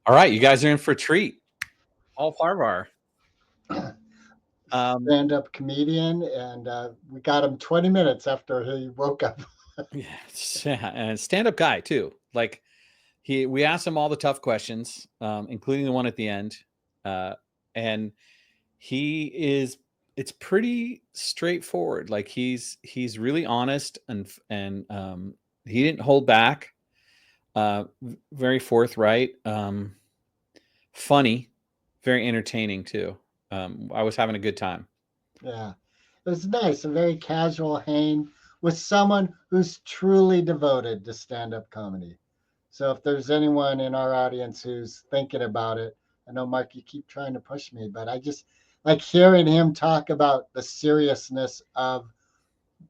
All right, you guys are in for a treat. Paul Farahvar. Stand-up comedian, and we got him 20 minutes after he woke up. Yeah, and stand-up guy too. Like we asked him all the tough questions, including the one at the end, and he is. It's pretty straightforward. Like he's really honest and he didn't hold back. Very forthright, funny, very entertaining too. I was having a good time. Yeah, it was nice, a very casual hang with someone who's truly devoted to stand-up comedy. So if there's anyone in our audience who's thinking about it, I know, Mark, you keep trying to push me, but I just like hearing him talk about the seriousness of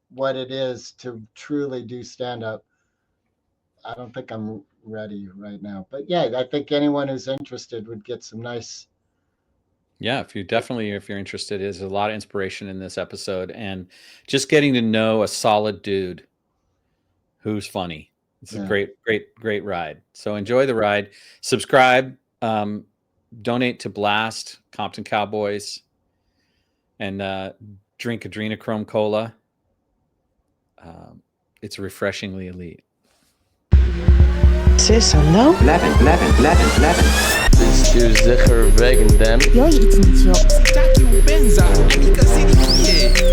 what it is to truly do stand-up. I don't think I'm ready right now, but yeah, I think anyone who's interested would get some nice. Yeah, if you're interested, there's a lot of inspiration in this episode, and just getting to know a solid dude who's funny. It's a Yeah. great ride. So enjoy the ride. Subscribe, donate to Blast Compton Cowboys, and drink Adrenochrome Cola. It's refreshingly elite. Sis, hallo? Blijven. Bestuur zeker wegen them. Wil je iets niet, joh?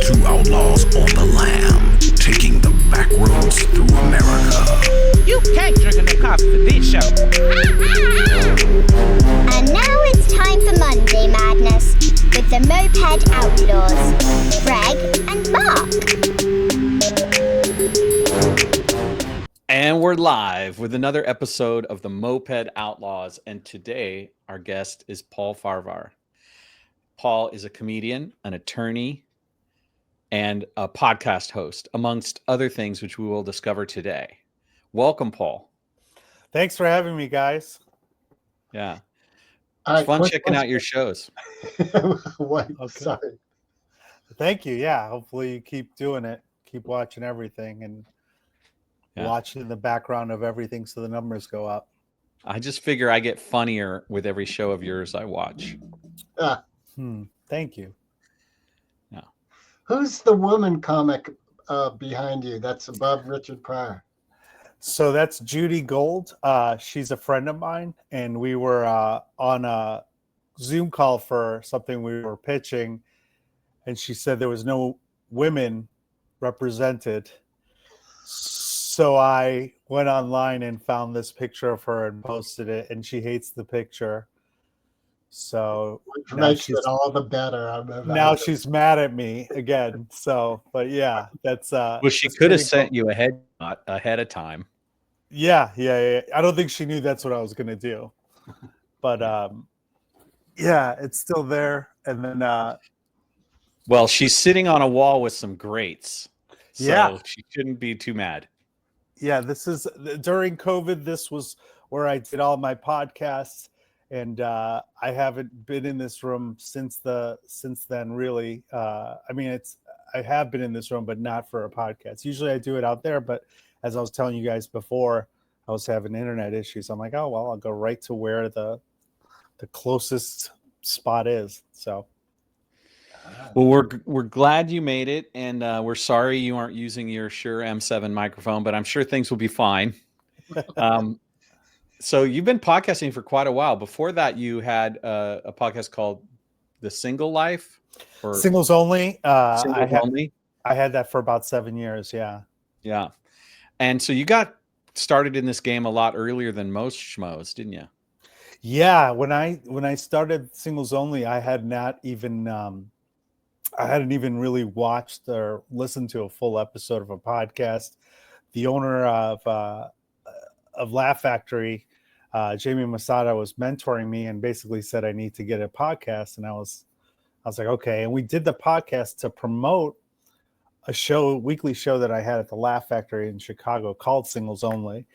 Two outlaws on the lam, taking the back roads through America. You can't drink enough coffee for this show. And now it's time for Monday Madness with the Moped Outlaws, Greg and Mark. And we're live with another episode of the Moped Outlaws. And today, our guest is Paul Farahvar. Paul is a comedian, an attorney, and a podcast host, amongst other things, which we will discover today. Welcome, Paul. Thanks for having me, guys. Yeah. It's fun checking out your shows. What? Okay. Sorry. Thank you. Yeah. Hopefully you keep doing it. Keep watching everything and watching in the background of everything so the numbers go up. I just figure I get funnier with every show of yours I watch. Thank you. Yeah. Who's the woman comic behind you that's above Richard Pryor? So that's Judy Gold. She's a friend of mine, and we were on a Zoom call for something we were pitching, and she said there was no women represented. So I went online and found this picture of her and posted it, and she hates the picture. So which makes it all the better. Now she's mad at me again. So, but yeah, that's well, she could have sent you ahead of time. Yeah. I don't think she knew that's what I was gonna do. But yeah, it's still there. And then well, she's sitting on a wall with some greats. So she shouldn't be too mad. Yeah, this is during COVID. This was where I did all my podcasts, and I haven't been in this room since then. Really, I have been in this room, but not for a podcast. Usually, I do it out there, but as I was telling you guys before, I was having internet issues. I'm like, oh well, I'll go right to where the closest spot is. So. Well, we're glad you made it, and we're sorry you aren't using your Shure M7 microphone, but I'm sure things will be fine. So you've been podcasting for quite a while. Before that, you had a podcast called The Single Life? Or Singles Only. Only? I had that for about 7 years, yeah. Yeah. And so you got started in this game a lot earlier than most schmoes, didn't you? Yeah, when I started Singles Only, I hadn't even really watched or listened to a full episode of a podcast. The owner of Laugh Factory, Jamie Masada, was mentoring me and basically said I need to get a podcast. And I was like, okay. And we did the podcast to promote a weekly show that I had at the Laugh Factory in Chicago called Singles Only.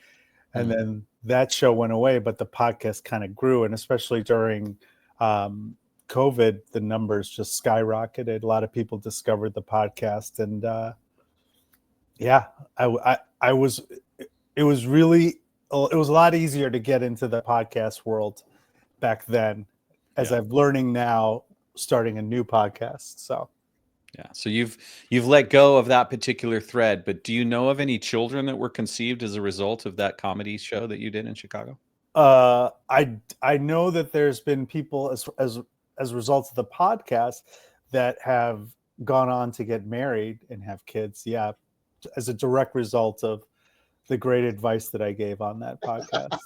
And then that show went away, but the podcast kind of grew. And especially during COVID, the numbers just skyrocketed. A lot of people discovered the podcast, and it was a lot easier to get into the podcast world back then, as Yeah. I'm learning now, starting a new podcast. So Yeah. So you've let go of that particular thread, but do you know of any children that were conceived as a result of that comedy show that you did in Chicago? I know that there's been people as results of the podcast that have gone on to get married and have kids. Yeah, as a direct result of the great advice that I gave on that podcast.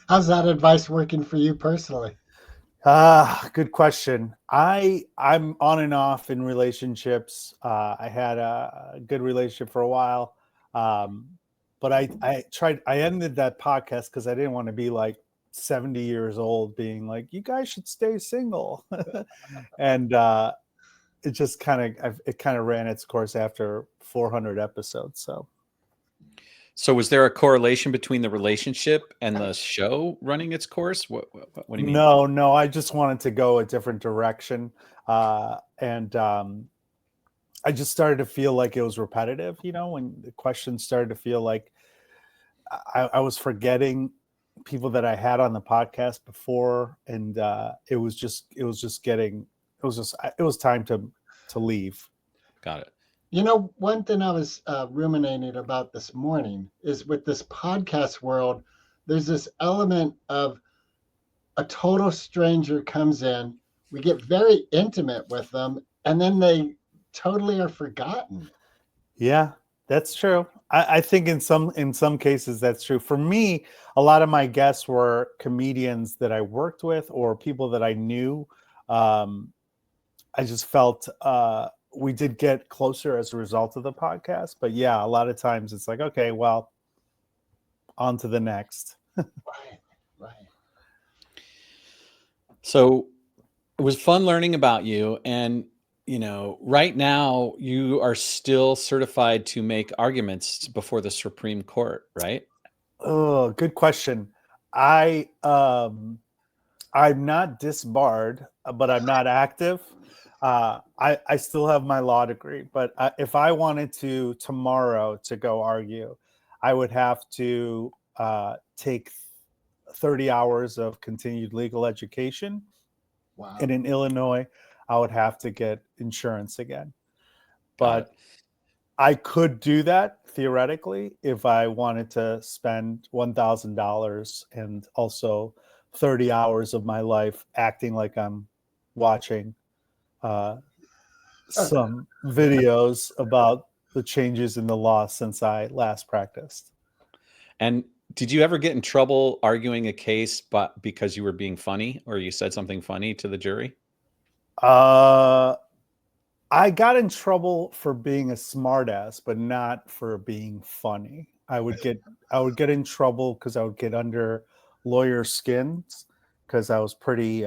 How's that advice working for you personally? Good question. I'm on and off in relationships. I had a good relationship for a while. But I ended that podcast because I didn't want to be like 70 years old being like, you guys should stay single. And it just kind of ran its course after 400 episodes. So was there a correlation between the relationship and the show running its course? What do you mean? No, I just wanted to go a different direction. And I just started to feel like it was repetitive, when the questions started to feel like I was forgetting people that I had on the podcast before. And it was time to leave. Got it. One thing I was ruminating about this morning is with this podcast world, there's this element of a total stranger comes in, we get very intimate with them, and then they totally are forgotten. Yeah, that's true. I think in some cases that's true. For me, a lot of my guests were comedians that I worked with or people that I knew. I just felt we did get closer as a result of the podcast. But yeah, a lot of times it's like, okay, well, on to the next. Right. So it was fun learning about you. And, right now you are still certified to make arguments before the Supreme Court, right? Oh, good question. I'm not disbarred, but I'm not active. I still have my law degree, but if I wanted to tomorrow to go argue, I would have to take 30 hours of continued legal education. Wow. And in Illinois, I would have to get insurance again. But I could do that theoretically if I wanted to spend $1,000 and also 30 hours of my life acting like I'm watching some videos about the changes in the law since I last practiced. And did you ever get in trouble arguing a case because you were being funny or you said something funny to the jury? I got in trouble for being a smartass, but not for being funny. I would get in trouble because I would get under lawyer skins because I was pretty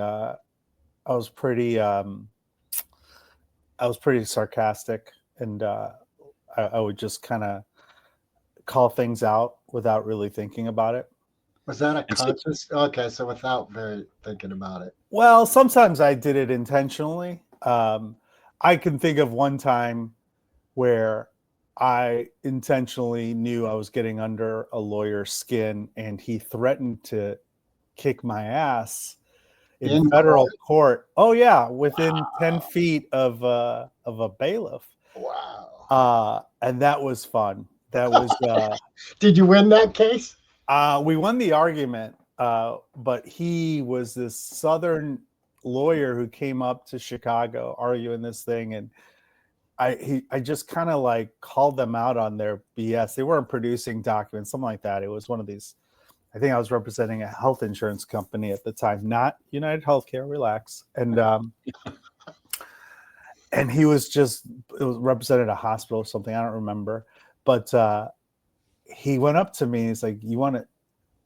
sarcastic, and I would just kind of call things out without really thinking about it. Was that a conscious? Okay, so without very thinking about it. Well, sometimes I did it intentionally. I can think of one time where I intentionally knew I was getting under a lawyer's skin, and he threatened to kick my ass in federal court. Oh yeah, within 10 feet of a bailiff. Wow. And that was fun. That was. Did you win that case? We won the argument, but he was this Southern lawyer who came up to Chicago arguing this thing, and I just kind of like called them out on their BS. They weren't producing documents, something like that. It was one of these. I think I was representing a health insurance company at the time, not United Healthcare. Relax, and and he was represented a hospital or something. I don't remember, but he went up to me and he's like, you want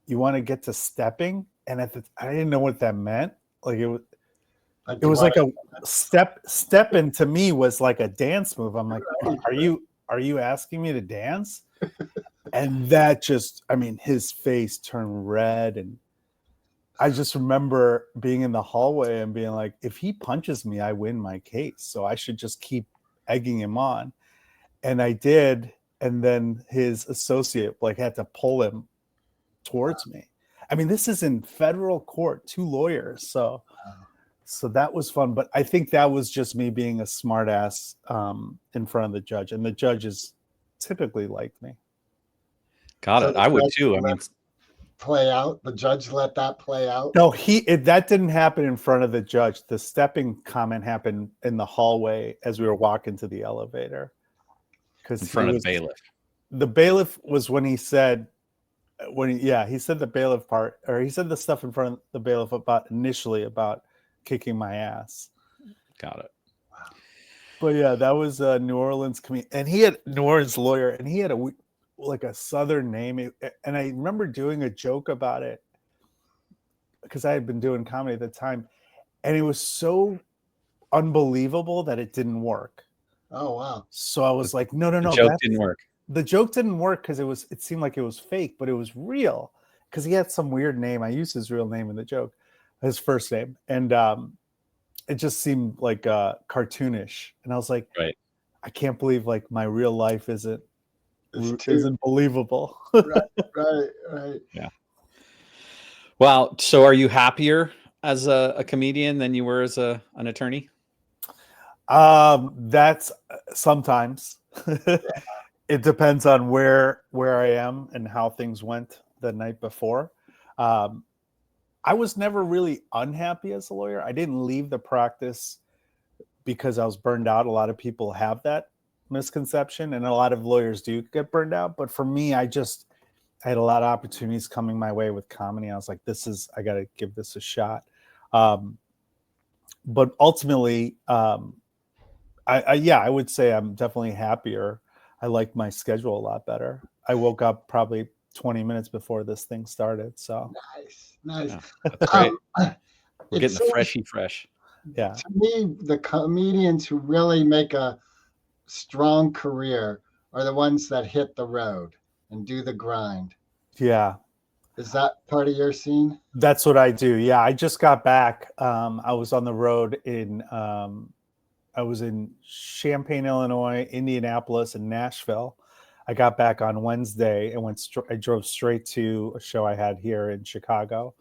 to get to stepping? And I didn't know what that meant. Like it was like a stepping to me was like a dance move. I'm like, are you asking me to dance? And that just, his face turned red. And I just remember being in the hallway and being like, if he punches me, I win my case. So I should just keep egging him on. And I did. And then his associate had to pull him towards me. I mean, this is in federal court, 2 lawyers. So that was fun. But I think that was just me being a smart ass in front of the judge. And the judges typically like me. Got So it. the I would judge too. I let mean, play out. The judge let that play out. No, that didn't happen in front of the judge. The stepping comment happened in the hallway as we were walking to the elevator. Because in front of the bailiff. The bailiff was when he said, he said the bailiff part, or he said the stuff in front of the bailiff initially about kicking my ass. Got it. But yeah, that was a New Orleans comedian, and he had New Orleans lawyer, and he had a Southern name, and I remember doing a joke about it because I had been doing comedy at the time, and it was so unbelievable that it didn't work. Oh wow! So I was like, no, The joke didn't work. The joke didn't work because it seemed like it was fake, but it was real because he had some weird name. I used his real name in the joke, his first name, and it just seemed like cartoonish. And I was like, right, I can't believe like my real life isn't believable. right. Yeah. Wow. So are you happier as a comedian than you were as an attorney? That's sometimes. It depends on where I am and how things went the night before. I was never really unhappy as a lawyer. I didn't leave the practice because I was burned out. A lot of people have that misconception, and a lot of lawyers do get burned out. But for me, I had a lot of opportunities coming my way with comedy. I was like, I got to give this a shot. But ultimately, I would say I'm definitely happier. I like my schedule a lot better. I woke up probably 20 minutes before this thing started. So nice. Yeah, that's great. We're getting the seems, fresh. Yeah. To me, the comedians who really make a strong career are the ones that hit the road and do the grind. Yeah. Is that part of your scene? That's what I do. Yeah. I just got back. I was on the road I was in Champaign, Illinois, Indianapolis, and Nashville. I got back on Wednesday and I drove straight to a show I had here in Chicago.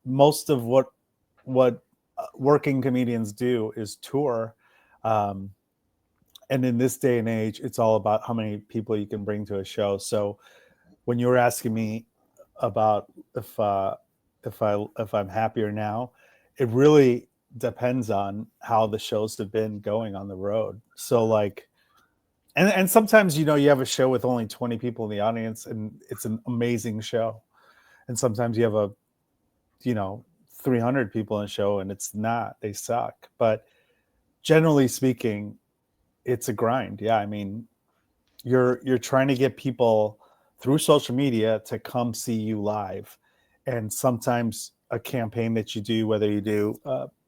Most of what working comedians do is tour. And in this day and age, it's all about how many people you can bring to a show. So when you were asking me about if I'm happier now, it really depends on how the shows have been going on the road. So like, and sometimes, you have a show with only 20 people in the audience and it's an amazing show. And sometimes you have 300 people in a show and it's not, they suck. But generally speaking, it's a grind. Yeah. I mean, you're trying to get people through social media to come see you live. And sometimes a campaign that you do, whether you do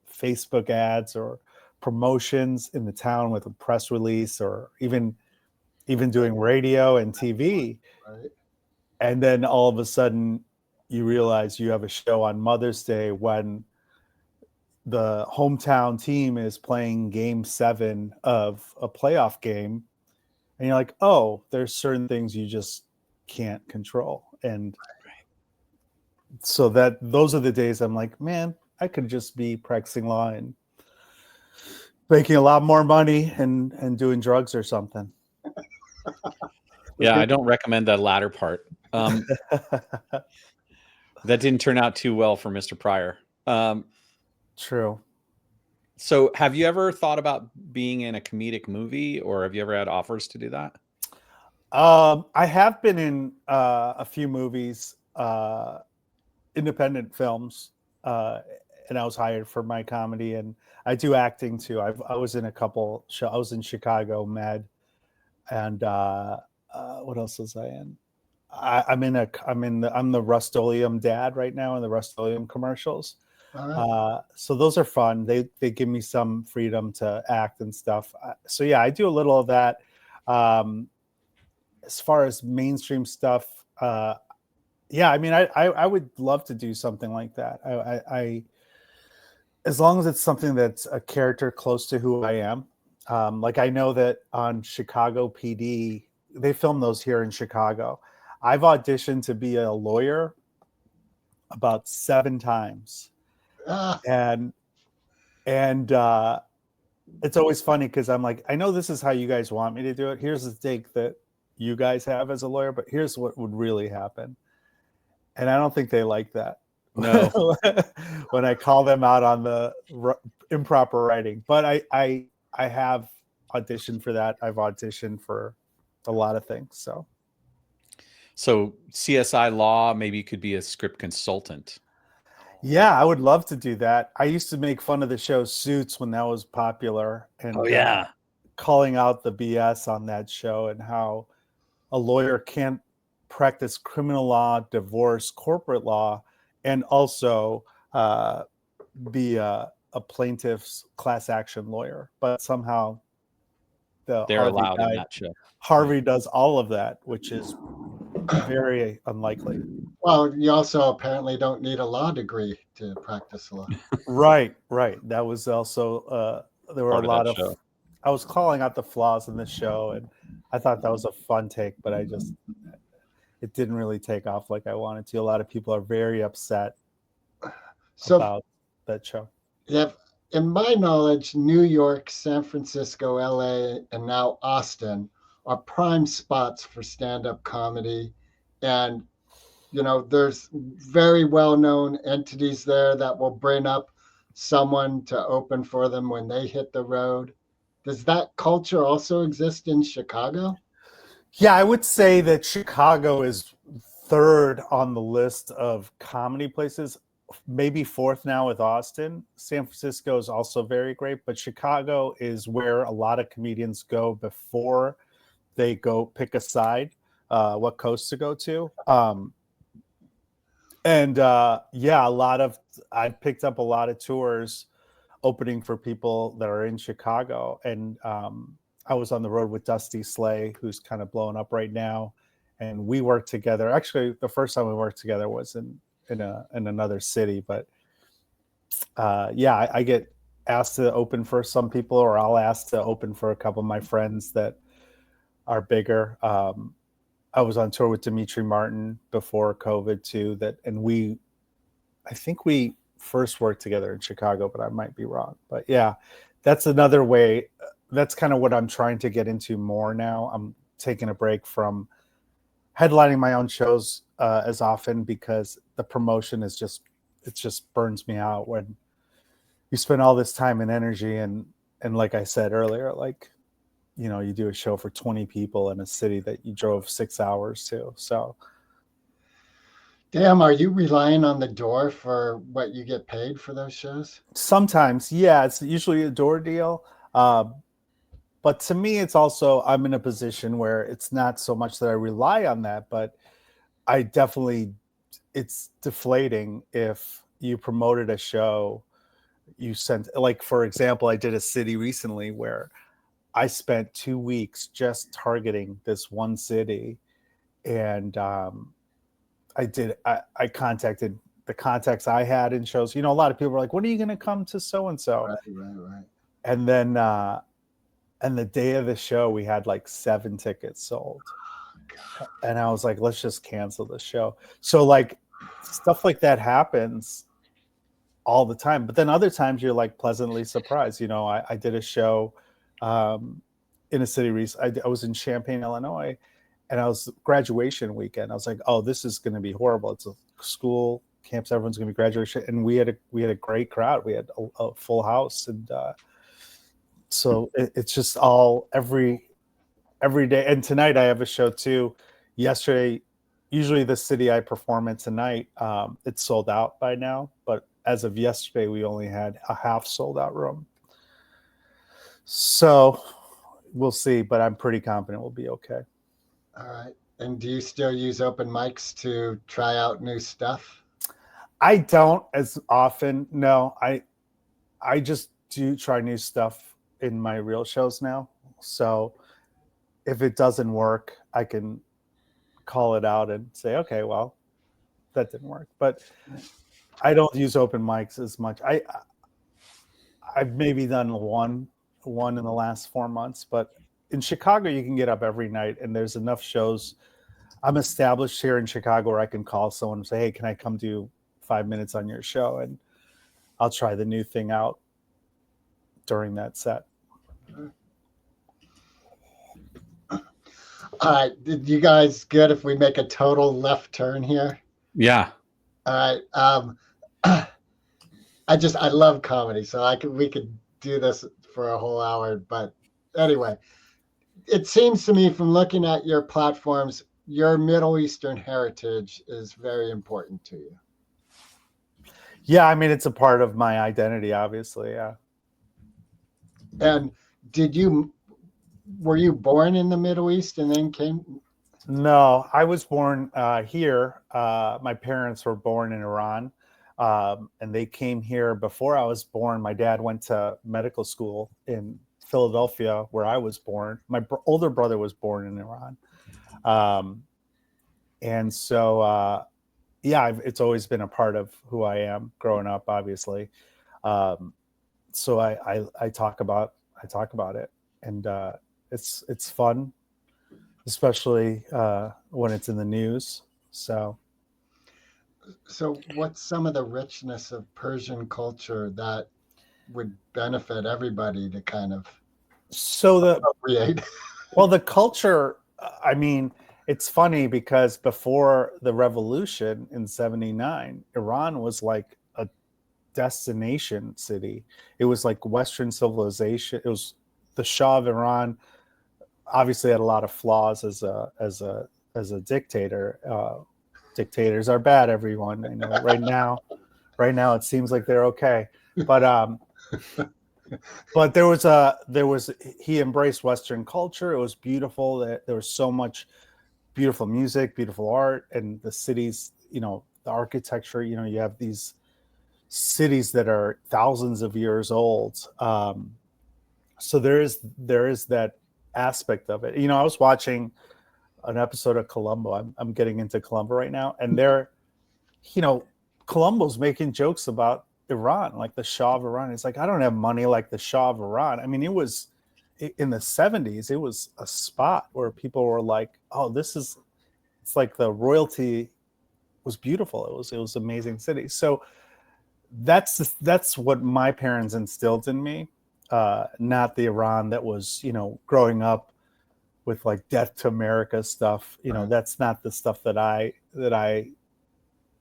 Facebook ads or promotions in the town with a press release, or even doing radio and TV. Right. And then all of a sudden you realize you have a show on Mother's Day when the hometown team is playing game 7 of a playoff game. And you're like, oh, there's certain things you just can't control. And so those are the days I'm like, man, I could just be practicing law and making a lot more money and doing drugs or something. Yeah, I don't recommend that latter part. That didn't turn out too well for Mr. Pryor. True. So have you ever thought about being in a comedic movie, or have you ever had offers to do that? I have been in a few movies, independent films, and I was hired for my comedy, and I do acting too. I was in a couple shows. I was in Chicago Med, and what else was I in? I'm the Rust-Oleum dad right now in the Rust-Oleum commercials. So those are fun. They give me some freedom to act and stuff. So yeah, I do a little of that. As far as mainstream stuff, yeah, I mean, I would love to do something like that. I as long as it's something that's a character close to who I am. Like I know that on Chicago PD, they film those here in Chicago. I've auditioned to be a lawyer about 7 times. Ah, And it's always funny because I'm like, I know this is how you guys want me to do it. Here's the take that you guys have as a lawyer, but here's what would really happen. And I don't think they like that. No. When I call them out on the improper writing. But I have auditioned for that. I've auditioned for a lot of things. So CSI Law, maybe you could be a script consultant. Yeah, I would love to do that. I used to make fun of the show Suits when that was popular, and Oh yeah. calling out the BS on that show and how a lawyer can't practice criminal law, divorce, corporate law, and also be a plaintiff's class action lawyer. But somehow the They're Harvey allowed in guy, that show. Harvey does all of that, which is very unlikely. well, you also apparently don't need a law degree to practice law. Right. That was also there were Part a of that lot of. show. I was calling out the flaws in the show, and I thought that was a fun take, but it didn't really take off like I wanted to. A lot of people are very upset So, about that show. yeah, in my knowledge, New York, San Francisco, LA, and now Austin are prime spots for stand-up comedy. And, there's very well-known entities there that will bring up someone to open for them when they hit the road. Does that culture also exist in Chicago? Yeah, I would say that Chicago is third on the list of comedy places, maybe fourth now with Austin. San Francisco is also very great, but Chicago is where a lot of comedians go before they go pick a side, what coast to go to. I picked up a lot of tours opening for people that are in Chicago. And I was on the road with Dusty Slay, who's kind of blowing up right now. And we worked together. Actually, the first time we worked together was in another city. But I get asked to open for some people, or I'll ask to open for a couple of my friends that are bigger. I was on tour with Dimitri Martin before COVID too. I think we first worked together in Chicago, but I might be wrong. But yeah, that's another way. That's kind of what I'm trying to get into more now. I'm taking a break from headlining my own shows as often, because the promotion it just burns me out when you spend all this time and energy and like I said earlier, like, you do a show for 20 people in a city that you drove 6 hours to. So Damn, are you relying on the door for what you get paid for those shows? sometimes, yeah, it's usually a door deal. But to me, it's also, I'm in a position where it's not so much that I rely on that, but it's deflating if you promoted a show, you sent, like, for example, I did a city recently where I spent 2 weeks just targeting this one city. And I contacted the contacts I had in shows. A lot of people were like, when are you going to come to so-and-so? Right. And then, and the day of the show, we had like 7 tickets sold. And I was like, let's just cancel the show. So like stuff like that happens all the time. But then other times you're like pleasantly surprised. I did a show in a city recently. I was in Champaign, Illinois, and I was graduation weekend. I was like, oh, this is going to be horrible. It's a school campus. Everyone's going to be graduation. And we had a great crowd. We had a full house. And so it's just all every day. And tonight I have a show too. Yesterday, usually the city I perform in tonight, it's sold out by now. But as of yesterday, we only had a half sold out room. So we'll see, but I'm pretty confident we'll be okay. All right. And do you still use open mics to try out new stuff? I don't as often. No, I just do try new stuff in my real shows now. So if it doesn't work, I can call it out and say, okay, well, that didn't work. But I don't use open mics as much. I've maybe done one in the last 4 months, but in Chicago, you can get up every night and there's enough shows. I'm established here in Chicago where I can call someone and say, hey, can I come do 5 minutes on your show, and I'll try the new thing out during that set. All right, did you guys good if we make a total left turn here? Yeah. All right. I love comedy, so we could do this for a whole hour. But anyway, it seems to me from looking at your platforms, your Middle Eastern heritage is very important to you. Yeah, I mean, it's a part of my identity, obviously. Yeah. And were you born in the Middle East and then came? No, I was born here. My parents were born in Iran, and they came here before I was born. My dad went to medical school in Philadelphia, where I was born. My older brother was born in Iran. And so, it's always been a part of who I am growing up, obviously. So I talk about it, and it's fun, especially when it's in the news. So what's some of the richness of Persian culture that would benefit everybody to kind of appropriate? Well, the culture, I mean, it's funny because before the revolution in 79, Iran was like a destination city. It was like Western civilization. It was the Shah of Iran. Obviously, had a lot of flaws as a dictator. Dictators are bad, everyone. I know right now it seems like they're okay, but he embraced Western culture. It was beautiful. There was so much beautiful music, beautiful art, and the cities, the architecture, you have these cities that are thousands of years old. So there is that aspect of it. I was watching an episode of Columbo. I'm getting into Columbo right now, and Columbo's making jokes about Iran, like the Shah of Iran. It's like, I don't have money like the Shah of Iran. I mean, it was in the 70s, it was a spot where people were like, oh, it's like the royalty was beautiful. It was amazing city. So that's what my parents instilled in me, not the Iran that was, growing up with like Death to America stuff. That's not the stuff that I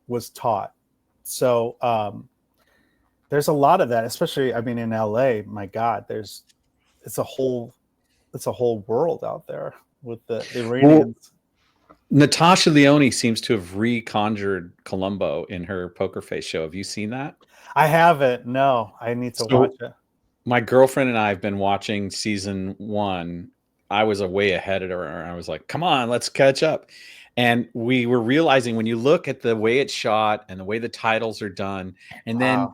was taught. So there's a lot of that, especially, I mean, in LA, my God, it's a whole world out there with the Iranians. Well, Natasha Lyonne seems to have reconjured Columbo in her Poker Face show. Have you seen that? I haven't. No, I need to watch it. My girlfriend and I have been watching season 1. I was way ahead of her. I was like, come on, let's catch up. And we were realizing when you look at the way it's shot and the way the titles are done, and then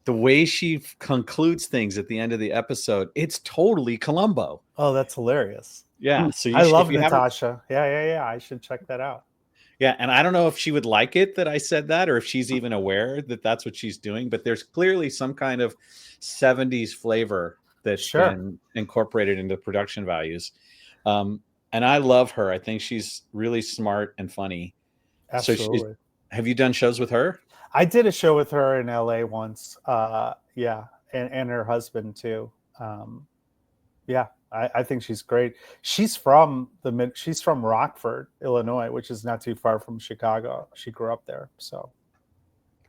the way she concludes things at the end of the episode, it's totally Columbo. Oh, that's hilarious. Yeah. So I love Natasha. Yeah. I should check that out. Yeah. And I don't know if she would like it that I said that, or if she's even aware that that's what she's doing, but there's clearly some kind of 70s flavor that's been incorporated into production values. And I love her. I think she's really smart and funny. Absolutely. So have you done shows with her? I did a show with her in LA once. And her husband too. I think she's great. She's from Rockford, Illinois, which is not too far from Chicago. She grew up there. So.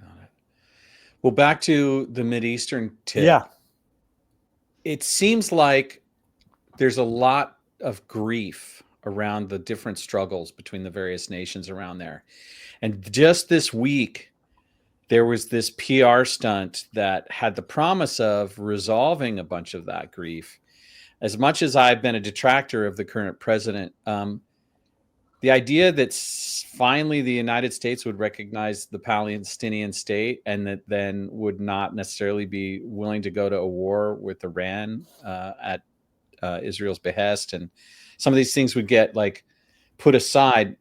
Got it. Well, back to the Mideastern tip. Yeah. It seems like there's a lot of grief around the different struggles between the various nations around there. And just this week, there was this PR stunt that had the promise of resolving a bunch of that grief. As much as I've been a detractor of the current president, the idea that finally the United States would recognize the Palestinian state and that then would not necessarily be willing to go to a war with Iran at Israel's behest, and some of these things would get like put aside.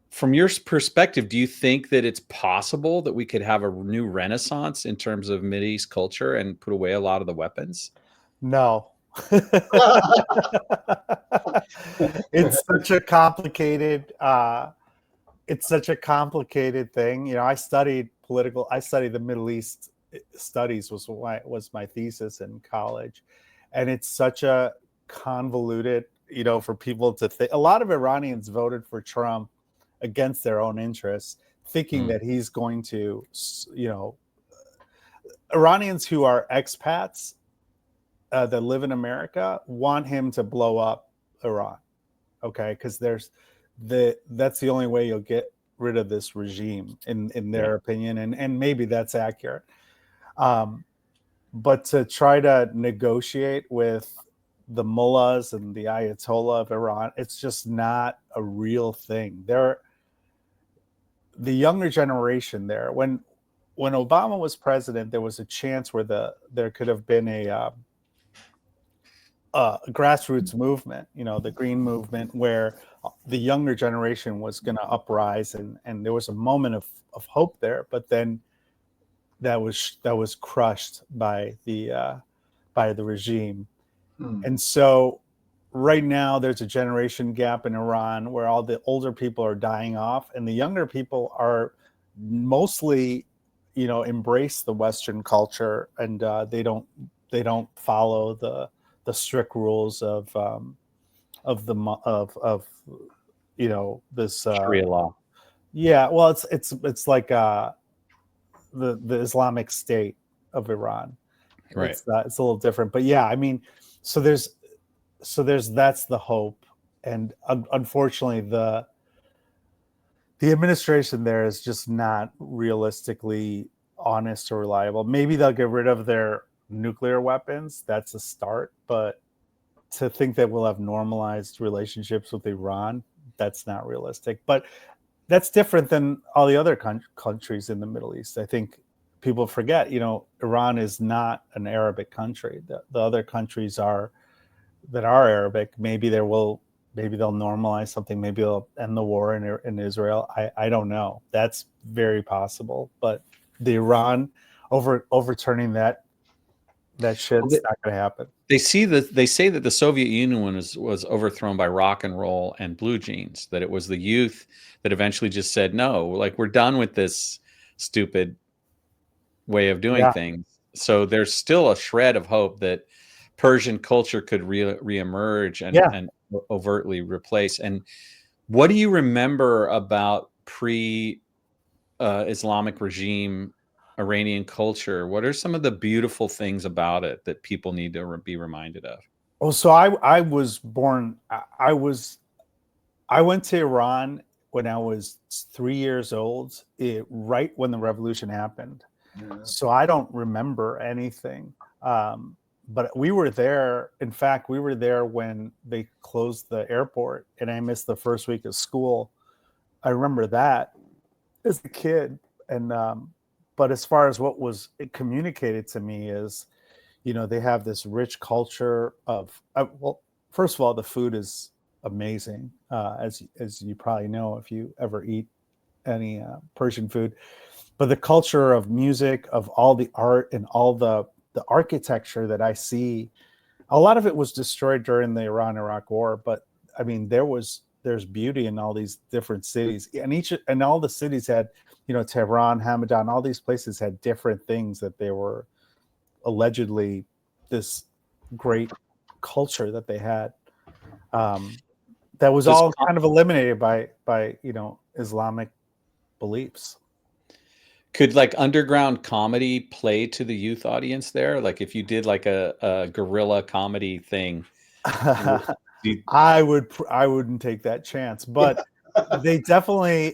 From your perspective, do you think that it's possible that we could have a new renaissance in terms of Mideast culture and put away a lot of the weapons? No. It's such a complicated thing. I studied political. I studied the Middle East studies was my thesis in college, and it's such a convoluted, for people to think. A lot of Iranians voted for Trump against their own interests, thinking that he's going to, Iranians who are expats that live in America want him to blow up Iran. Okay, because that's the only way you'll get rid of this regime in their opinion, and maybe that's accurate. But to try to negotiate with the mullahs and the Ayatollah of Iran, it's just not a real thing. The younger generation there, when Obama was president, there was a chance where there could have been a grassroots movement, the Green Movement, where the younger generation was going to uprise, and there was a moment of hope there, but then that was crushed by the regime. And so right now there's a generation gap in Iran where all the older people are dying off, and the younger people are mostly, embrace the Western culture, and they don't follow the strict rules of this Sharia law. Yeah, well, it's like the Islamic State of Iran. Right. It's a little different, but yeah, I mean, so there's that's the hope, and unfortunately the administration there is just not realistically honest or reliable. Maybe they'll get rid of their nuclear weapons. That's a start, but to think that we'll have normalized relationships with Iran, that's not realistic. But that's different than all the other countries in the Middle East. I think people forget, Iran is not an Arabic country. The other countries that are Arabic. Maybe they'll normalize something. Maybe they'll end the war in Israel. I don't know. That's very possible. But the Iran overturning that shit's not going to happen. They say that the Soviet Union was overthrown by rock and roll and blue jeans, that it was the youth that eventually just said, no, like, we're done with this stupid way of doing things. So there's still a shred of hope that Persian culture could reemerge and overtly replace. And what do you remember about pre-Islamic regime Iranian culture? What are some of the beautiful things about it that people need to be reminded of? Oh, so I was born. I went to Iran when I was 3 years old, right when the revolution happened. Yeah. So I don't remember anything. But we were there. In fact, we were there when they closed the airport, and I missed the first week of school. I remember that as a kid, and but as far as what was communicated to me is, they have this rich culture of, well, first of all, the food is amazing, as you probably know if you ever eat any Persian food. But the culture of music, of all the art and all the architecture that I see, a lot of it was destroyed during the Iran-Iraq War. But I mean, there's beauty in all these different cities, and all the cities had, Tehran, Hamadan, all these places had different things that they were allegedly this great culture that they had. That was all kind of eliminated by Islamic beliefs. Could like underground comedy play to the youth audience there? Like if you did like a guerrilla comedy thing, I wouldn't take that chance, but they definitely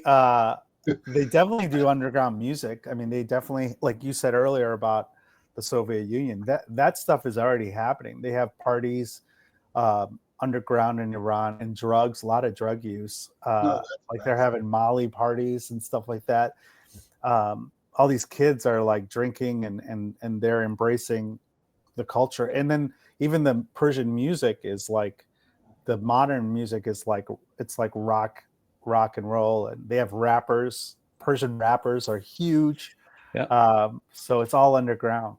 do underground music. I mean, they definitely, like you said earlier about the Soviet Union, that stuff is already happening. They have parties underground in Iran, and drugs, a lot of drug use. Like they're having Molly parties and stuff like that. All these kids are like drinking and they're embracing the culture. And then even the Persian music is like, the modern music is like, it's like rock and roll, and they have rappers. Persian rappers are huge. Yeah. So it's all underground.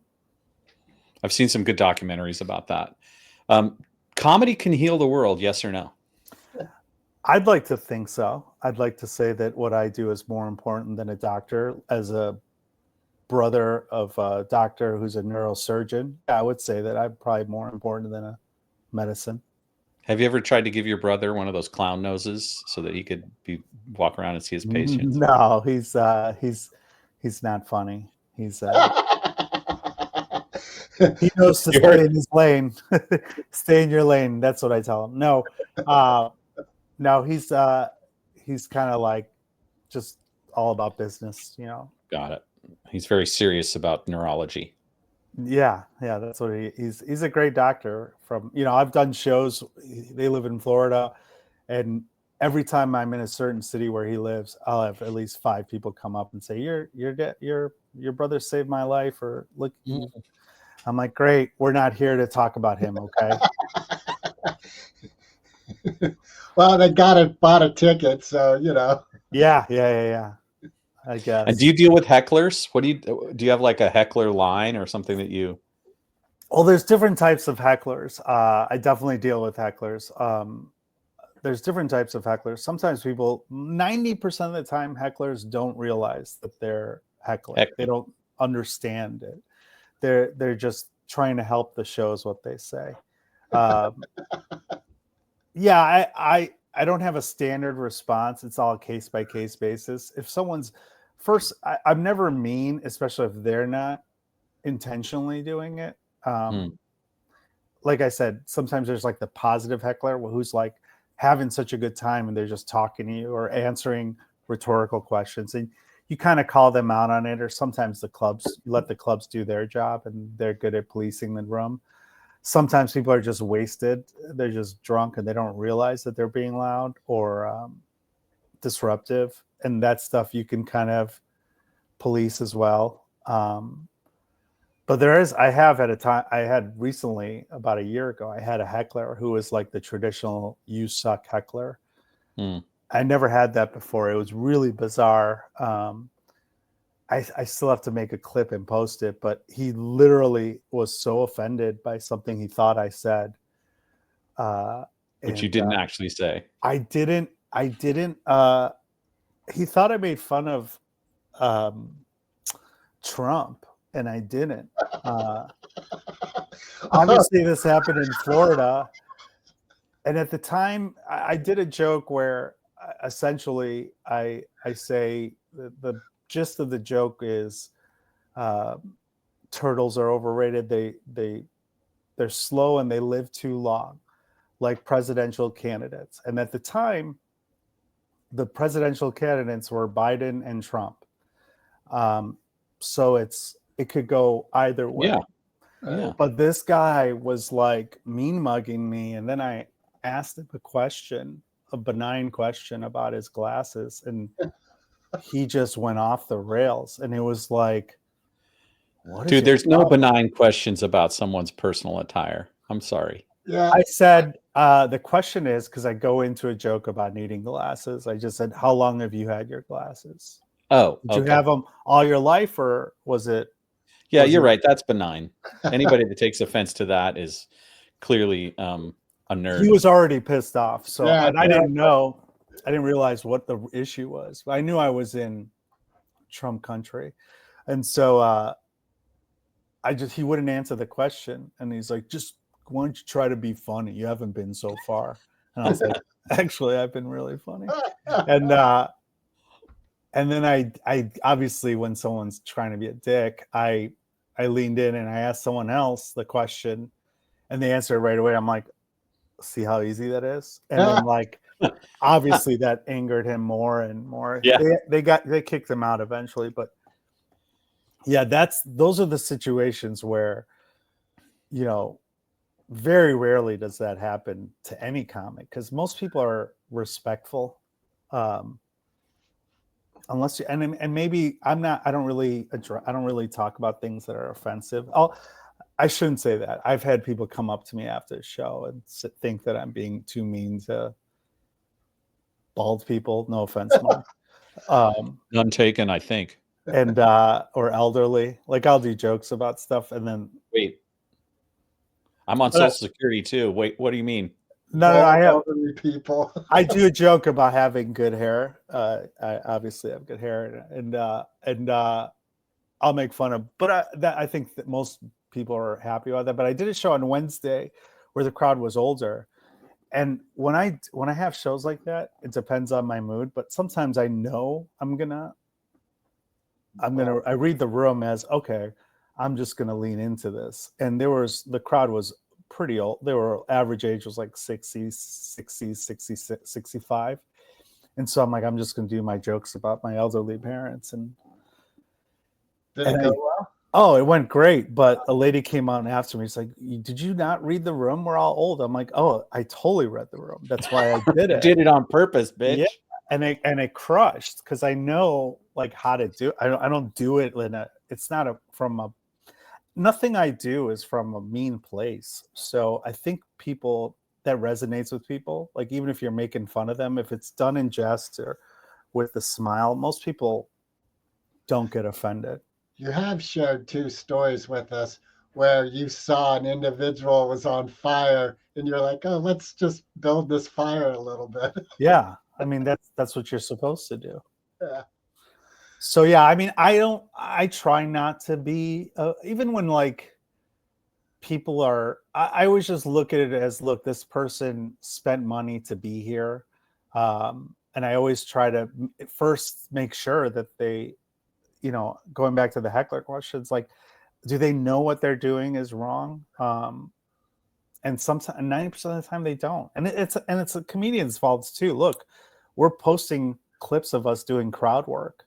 I've seen some good documentaries about that. Comedy can heal the world, yes or no? I'd like to think so. I'd like to say that what I do is more important than a doctor as a brother of a doctor who's a neurosurgeon. Yeah, I would say that I'm probably more important than a medicine. Have you ever tried to give your brother one of those clown noses so that he could walk around and see his patients? No, he's not funny. He's he knows to stay in his lane. Stay in your lane. That's what I tell him. No, no, he's kind of like just all about business, you know. Got it. He's very serious about neurology. Yeah, that's what he's a great doctor. From, you know, I've done shows. They live in Florida, and every time I'm in a certain city where he lives, I'll have at least 5 people come up and say, your brother saved my life, or look. I'm like, great. We're not here to talk about him, okay? Well, they bought a ticket, so you know. Yeah. I guess. And do you deal with hecklers? What do you have like a heckler line or something that you? Well, there's different types of hecklers. I definitely deal with hecklers. There's different types of hecklers. Sometimes 90% of the time, hecklers don't realize that they're heckling. They don't understand it. They're just trying to help the show is what they say. Yeah, I don't have a standard response. It's all a case by case basis. If someone's I'm never mean, especially if they're not intentionally doing it. Like I said, sometimes there's like the positive heckler who's like having such a good time and they're just talking to you or answering rhetorical questions, and you kind of call them out on it. Or sometimes you let the clubs do their job and they're good at policing the room. Sometimes people are just wasted. They're just drunk and they don't realize that they're being loud or disruptive. And that stuff you can kind of police as well. But I had recently, about a year ago, I had a heckler who was like the traditional "you suck" heckler. I never had that before. It was really bizarre. I still have to make a clip and post it, but he literally was so offended by something he thought I said. Which you didn't actually say. I didn't. He thought I made fun of Trump, and I didn't. Obviously, this happened in Florida. And at the time, I did a joke where essentially I say the gist of the joke is turtles are overrated. They're slow and they live too long, like presidential candidates. And at the time, the presidential candidates were Biden and Trump. So it could go either way. Yeah. But this guy was like mean mugging me, and then I asked him a benign question about his glasses, and he just went off the rails. And it was like, dude, there's no benign questions about someone's personal attire. I'm sorry. Yeah. I said, the question is, because I go into a joke about needing glasses. I just said, how long have you had your glasses? Oh, Did you have them all your life, or was it? Yeah, you're right. That's benign. Anybody that takes offense to that is clearly a nerd. He was already pissed off. So Yeah, and I didn't know. I didn't realize what the issue was. I knew I was in Trump country. And so he wouldn't answer the question. And he's like, just why don't you try to be funny? You haven't been so far. And I was like, actually, I've been really funny. And then I obviously, when someone's trying to be a dick, I leaned in and I asked someone else the question, and they answered right away. I'm like, see how easy that is? And then like, obviously that angered him more and more. Yeah. They kicked him out eventually, but yeah, those are the situations where, you know, very rarely does that happen to any comic, because most people are respectful. Unless you, and maybe I don't really talk about things that are offensive. I shouldn't say that. I've had people come up to me after the show and think that I'm being too mean to bald people. No offense, Mark. None taken, I think. And or elderly. Like, I'll do jokes about stuff, and then wait, I'm on Social Security too. Wait, what do you mean? No, I have people. I do a joke about having good hair. I obviously have good hair, and I'll make fun of. But I think that most people are happy about that. But I did a show on Wednesday where the crowd was older. And when I have shows like that, it depends on my mood. But sometimes I know I read the room as, okay, I'm just gonna lean into this. And the crowd was pretty old. They were average age was like 60s, 65. And so I'm like, I'm just gonna do my jokes about my elderly parents. And Did it go well? Oh, it went great. But a lady came out after me. She's like, did you not read the room? We're all old. I'm like, oh, I totally read the room. That's why I did it. Did it on purpose, bitch. Yeah. And it crushed because I know like how to do it. I don't do it it's not nothing I do is from a mean place. So I think that resonates with people. Like even if you're making fun of them, if it's done in jest or with a smile, most people don't get offended. You have shared 2 stories with us where you saw an individual was on fire and you're like, oh, let's just build this fire a little bit. Yeah. I mean, that's what you're supposed to do. Yeah. So, yeah, I mean, I try not to be, even when like people I always just look at it as, look, this person spent money to be here. And I always try to first make sure that they, going back to the heckler questions, like, do they know what they're doing is wrong? And sometimes 90% of the time they don't. And it's a comedian's fault too. Look, we're posting clips of us doing crowd work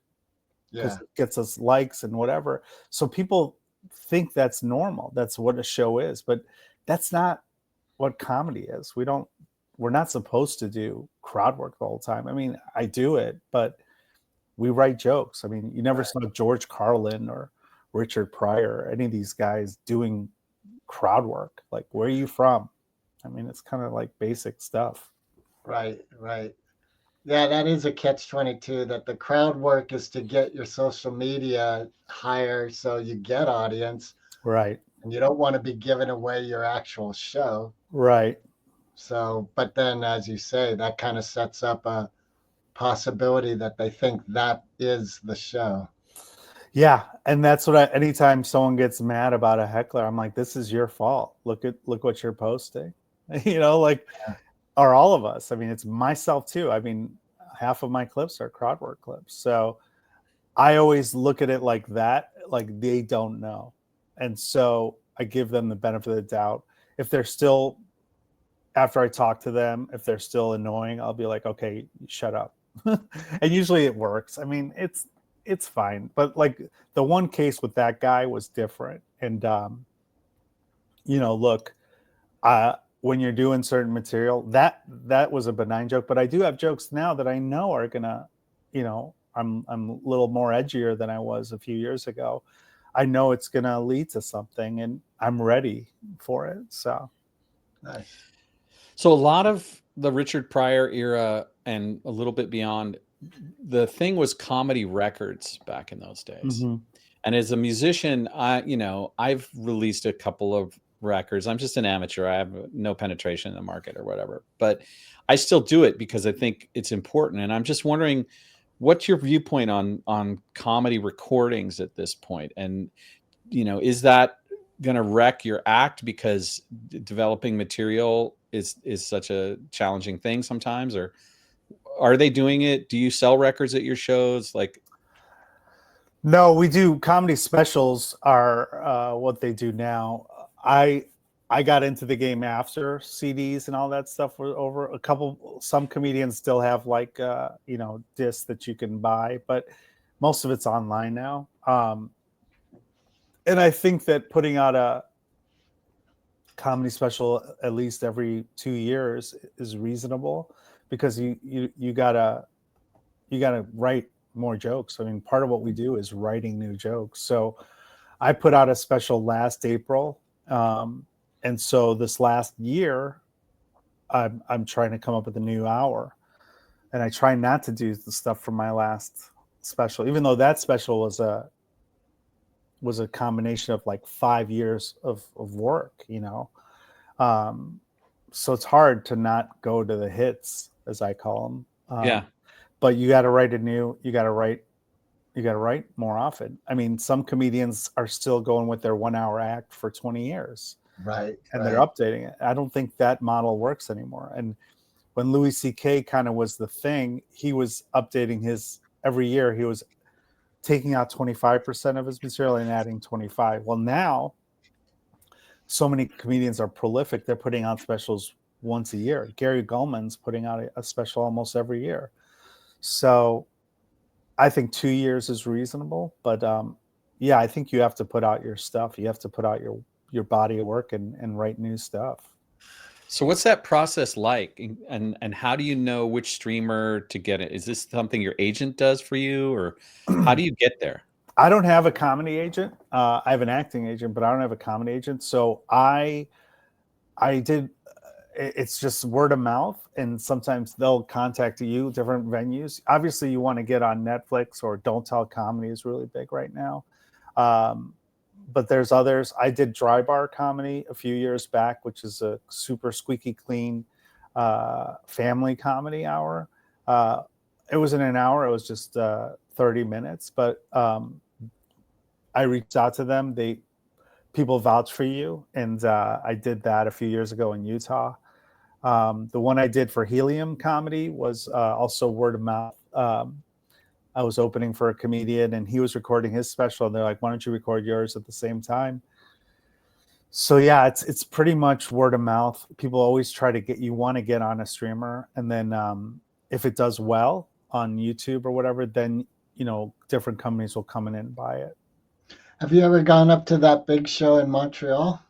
because it gets us likes and whatever. So people think that's normal. That's what a show is, but that's not what comedy is. We're not supposed to do crowd work the whole time. I mean, I do it, but we write jokes. I mean, you never saw George Carlin or Richard Pryor, any of these guys doing crowd work. Like, where are you from? I mean, it's kind of like basic stuff. Right. Yeah, that is a catch-22, that the crowd work is to get your social media higher so you get audience. Right. And you don't want to be giving away your actual show. Right. So, but then as you say, that kind of sets up a possibility that they think that is the show. Yeah, and that's what anytime someone gets mad about a heckler, I'm like, this is your fault. Look what you're posting. Or all of us. I mean, it's myself too. I mean, half of my clips are crowd work clips. So I always look at it like that, like they don't know. And so I give them the benefit of the doubt. If they're still, after I talk to them, if they're still annoying, I'll be like, okay, shut up. And usually it works. I mean, it's fine. But like the one case with that guy was different. And, look, when you're doing certain material, that was a benign joke. But I do have jokes now that I know are gonna, I'm a little more edgier than I was a few years ago. I know it's gonna lead to something, and I'm ready for it. So nice. So a lot of the Richard Pryor era and a little bit beyond, the thing was comedy records back in those days. Mm-hmm. And as a musician, I've released a couple of records. I'm just an amateur. I have no penetration in the market or whatever, but I still do it because I think it's important. And I'm just wondering, what's your viewpoint on comedy recordings at this point? And, is that going to wreck your act because developing material is such a challenging thing sometimes? Or are they doing it? Do you sell records at your shows? Like, no, we do. Comedy specials are what they do now. I got into the game after CDs and all that stuff were over. Some comedians still have like discs that you can buy, but most of it's online now. And I think that putting out a comedy special at least every 2 years is reasonable, because you gotta write more jokes. I mean, part of what we do is writing new jokes. So I put out a special last April. And so this last year, I'm trying to come up with a new hour, and I try not to do the stuff from my last special, even though that special was a combination of like 5 years of work, so it's hard to not go to the hits, as I call them. yeah. But you got to write You got to write more often. I mean, some comedians are still going with their 1 hour act for 20 years. Right. And they're updating it. I don't think that model works anymore. And when Louis C.K. kind of was the thing, he was updating his every year. He was taking out 25% of his material and adding 25. Well, now so many comedians are prolific. They're putting out specials once a year. Gary Gulman's putting out a special almost every year. So I think 2 years is reasonable. But yeah, I think you have to put out your stuff. You have to put out your body of work and write new stuff. So what's that process like, and how do you know which streamer to get it? Is this something your agent does for you, or how do you get there? I don't have a comedy agent. I have an acting agent, but I don't have a comedy agent. So I did. It's just word of mouth, and sometimes they'll contact you, different venues. Obviously, you want to get on Netflix, or Don't Tell Comedy is really big right now. But there's others. I did Dry Bar Comedy a few years back, which is a super squeaky clean family comedy hour. It wasn't an hour. It was just 30 minutes. But I reached out to them. People vouch for you. And I did that a few years ago in Utah. The one I did for Helium Comedy was also word of mouth. I was opening for a comedian, and he was recording his special, and they're like, why don't you record yours at the same time? So yeah, it's pretty much word of mouth. People always try to want to get on a streamer, and then if it does well on YouTube or whatever, then different companies will come in and buy it. Have you ever gone up to that big show in Montreal?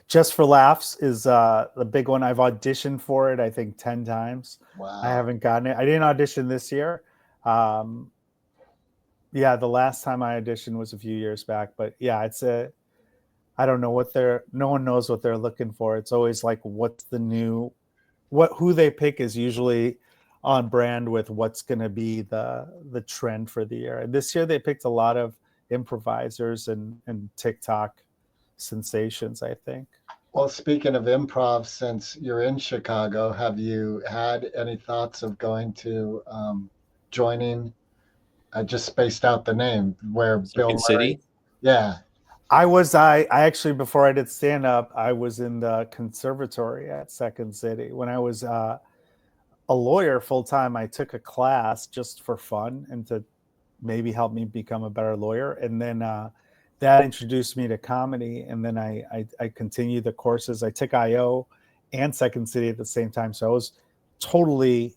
Just for Laughs is the big one. I've auditioned for it, I think 10 times. Wow. I haven't gotten it. I didn't audition this year. Yeah, the last time I auditioned was a few years back, but yeah, I don't know no one knows what they're looking for. It's always like, who they pick is usually on brand with what's going to be the trend for the year. And this year they picked a lot of improvisers and TikTok sensations, I think. Well, speaking of improv, since you're in Chicago, have you had any thoughts of going to joining? I just spaced out the name where Bill Murray. City? Yeah. I actually, before I did stand up, I was in the conservatory at Second City. When I was a lawyer full time, I took a class just for fun and to maybe help me become a better lawyer. And then that introduced me to comedy. And then I continued the courses. I took IO and Second City at the same time. So I was totally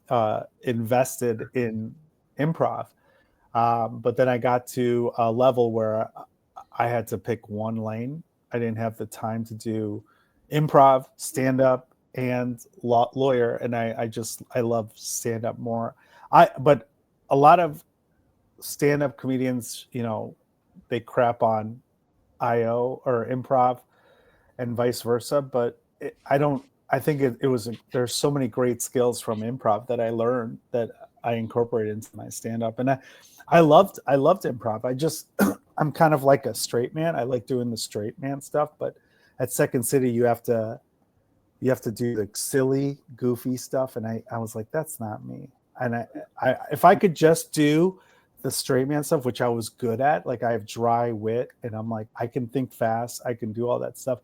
invested in improv. But then I got to a level where I had to pick one lane. I didn't have the time to do improv, stand up, and lawyer. And I love stand up more. But a lot of stand up comedians, they crap on IO or improv and vice versa. But I think there's so many great skills from improv that I learned that I incorporated into my stand up. And I loved improv. I'm kind of like a straight man. I like doing the straight man stuff, but at Second City you have to do the silly, goofy stuff. And I was like, that's not me. And if I could just do the straight man stuff, which I was good at, like I have dry wit and I'm like, I can think fast, I can do all that stuff.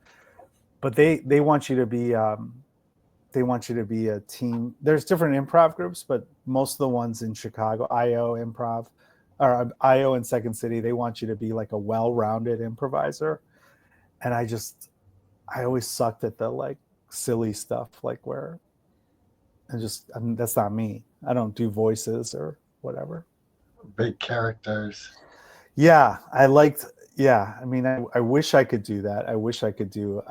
But they want you to be a team. There's different improv groups, but most of the ones in Chicago, IO improv, or IO and Second City, they want you to be like a well-rounded improviser. And I always sucked at the like silly stuff, like that's not me. I don't do voices or whatever. Big characters. Yeah, I mean, I wish I could do that. I wish I could do.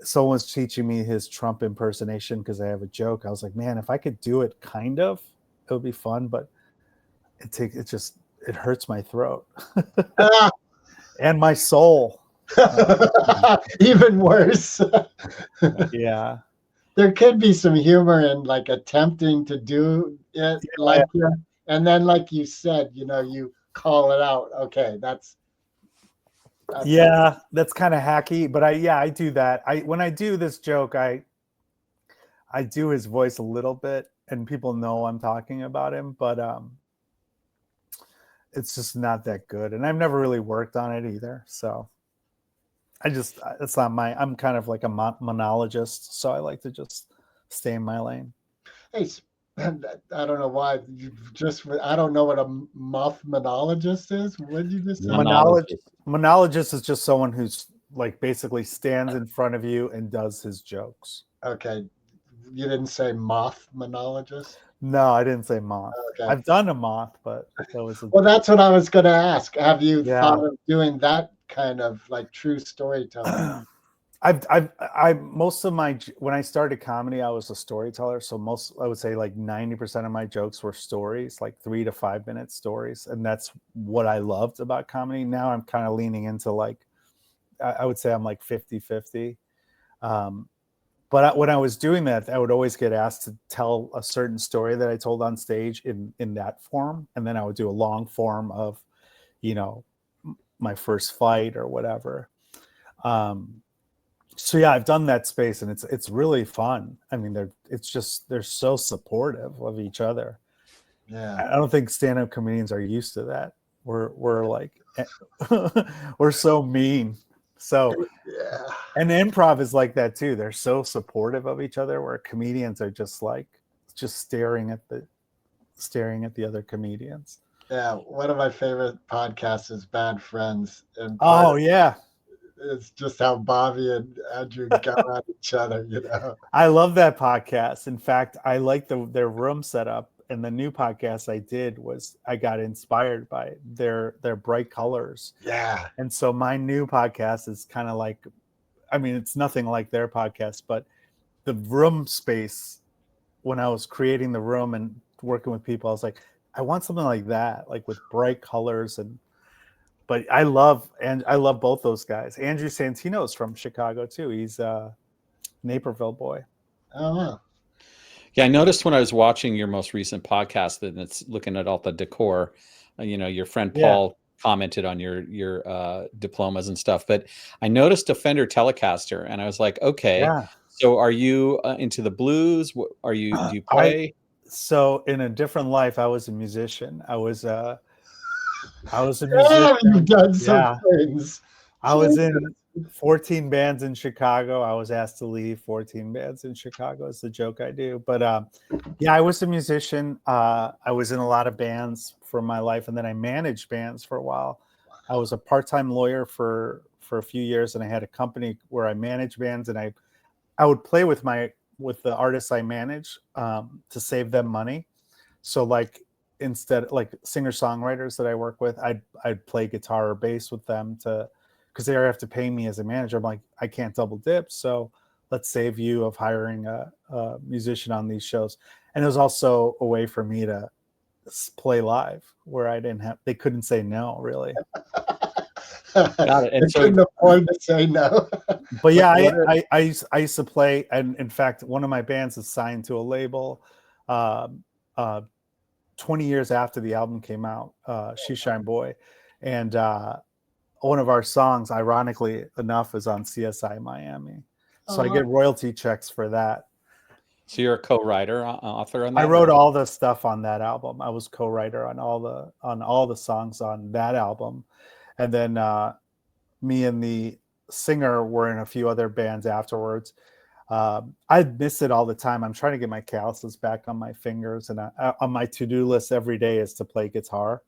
Someone's teaching me his Trump impersonation because I have a joke. I was like, man, if I could do it, kind of, it would be fun, but it hurts my throat and my soul. Even worse. Yeah. There could be some humor in like attempting to do it and then like you said, you call it out. Okay, that's kind of hacky, but I do that. When I do this joke, I do his voice a little bit and people know I'm talking about him, but it's just not that good, and I've never really worked on it either. So it's not I'm kind of like a monologist, so I like to just stay in my lane. Hey, I don't know why. I don't know what a monologist is. What did you just say? Monologist is just someone who's like basically stands in front of you and does his jokes. Okay. You didn't say monologist? No, I didn't say moth. Okay. I've done a moth, but that was Well, that's what I was going to ask. Have you Yeah. thought of doing that kind of like true storytelling? Most of my, when I started comedy, I was a storyteller. So I would say like 90% of my jokes were stories, like 3 to 5 minute stories. And that's what I loved about comedy. Now I'm kind of leaning into like, I would say I'm like 50-50. But when I was doing that, I would always get asked to tell a certain story that I told on stage in that form. And then I would do a long form of, my first fight or whatever. So yeah, I've done that space, and it's really fun. I mean, they're so supportive of each other. Yeah. I don't think stand-up comedians are used to that. We're like we're so mean. So Yeah. And improv is like that too. They're so supportive of each other, where comedians are just staring at the other comedians. Yeah. One of my favorite podcasts is Bad Friends. And Yeah. it's just how Bobby and Andrew go at each other, I love that podcast. In fact, I like their room setup. And the new podcast I did I got inspired by their bright colors. Yeah. And so my new podcast is kind of like, I mean, it's nothing like their podcast, but the room space, when I was creating the room and working with people, I was like, I want something like that, like with bright colors. But I love both those guys. Andrew Santino's from Chicago too. He's a Naperville boy. Oh, wow. Yeah, I noticed when I was watching your most recent podcast that it's looking at all the decor. Your friend Paul commented on your diplomas and stuff, but I noticed a Fender Telecaster, and I was like, okay, Yeah. So are you into the blues? Do you play? So in a different life, I was a musician. I was a musician. Yeah, you've done some things. I was in 14 bands in Chicago. I was asked to leave 14 bands in Chicago. It's the joke I do. But I was a musician. I was in a lot of bands for my life, and then I managed bands for a while. I was a part-time lawyer for a few years, and I had a company where I managed bands, and I would play with the artists I manage to save them money. So like instead, like singer-songwriters that I work with, I'd play guitar or bass with them because they have to pay me as a manager. I'm like, I can't double dip, so let's save you of hiring a musician on these shows. And it was also a way for me to play live where they couldn't say no, really. Got it. And so couldn't afford to say no. But yeah, I used to play, and in fact, one of my bands is signed to a label 20 years after the album came out, She Shine Boy. And one of our songs, ironically enough, is on CSI Miami. So I get royalty checks for that. So you're a co-writer, author on that? I wrote all the stuff on that album. I was co-writer on all the songs on that album. And then me and the singer were in a few other bands afterwards. I miss it all the time. I'm trying to get my calluses back on my fingers, and on my to-do list every day is to play guitar.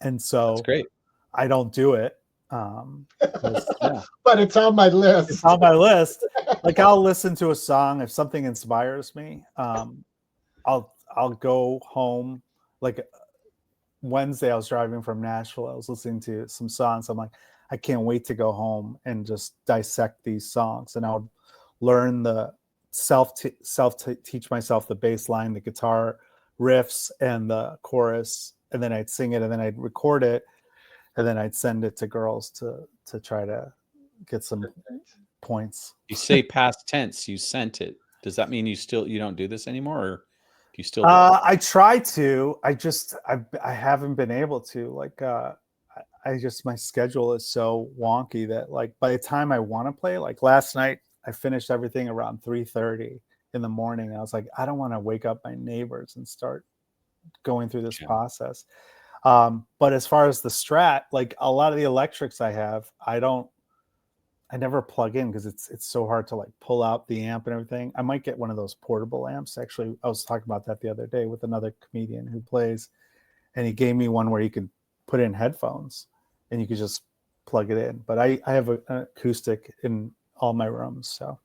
And so that's great. I don't do it. But it's on my list. It's on my list. Like I'll listen to a song if something inspires me. I'll go home. Like Wednesday, I was driving from Nashville. I was listening to some songs. I'm like, I can't wait to go home and just dissect these songs. And I would learn the teach myself the bass line, the guitar riffs, and the chorus, and then I'd sing it, and then I'd record it, and then I'd send it to girls to try to get some points. You say past tense. You sent it. Does that mean you don't do this anymore, or do you still? Do I try to. I haven't been able to. Like my schedule is so wonky that like by the time I want to play, like last night, I finished everything around 3:30 in the morning. And I was like, I don't want to wake up my neighbors and start going through this process. But as far as the Strat, like a lot of the electrics I have, I never plug in because it's so hard to like pull out the amp and everything. I might get one of those portable amps. Actually, I was talking about that the other day with another comedian who plays, and he gave me one where you could put in headphones and you could just plug it in. But I have an acoustic in all my rooms. So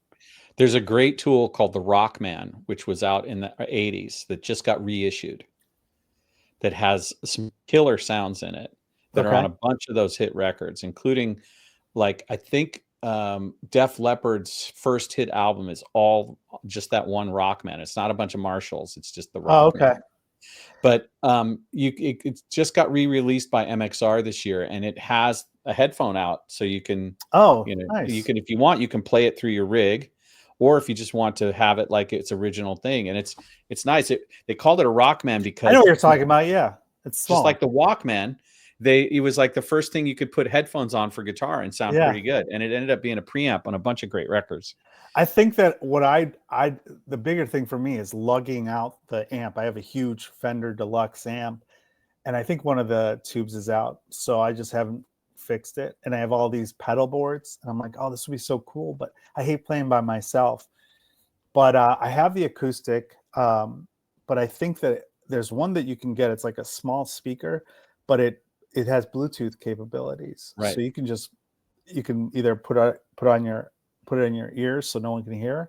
There's a great tool called the Rockman, which was out in the 80s that just got reissued, that has some killer sounds in it that are on a bunch of those hit records, including like, I think Def Leppard's first hit album is all just that one Rockman. It's not a bunch of Marshalls. It's just the Rockman. Oh, okay. But it just got re-released by MXR this year, and it has a headphone out, so you can nice. you can, if you want, you can play it through your rig, or if you just want to have it like its original thing. And it's nice. They called it a Rockman because I know what you're talking about. Yeah, it's small. just like the Walkman. It was like the first thing you could put headphones on for guitar and sound pretty good. And it ended up being a preamp on a bunch of great records. I think that what the bigger thing for me is lugging out the amp. I have a huge Fender Deluxe amp, and I think one of the tubes is out, so I just haven't fixed it. And I have all these pedal boards, and I'm like, oh, this would be so cool, but I hate playing by myself. But I have the acoustic, but I think that there's one that you can get. It's like a small speaker, but it has Bluetooth capabilities, right? So you can either put it in your ears so no one can hear,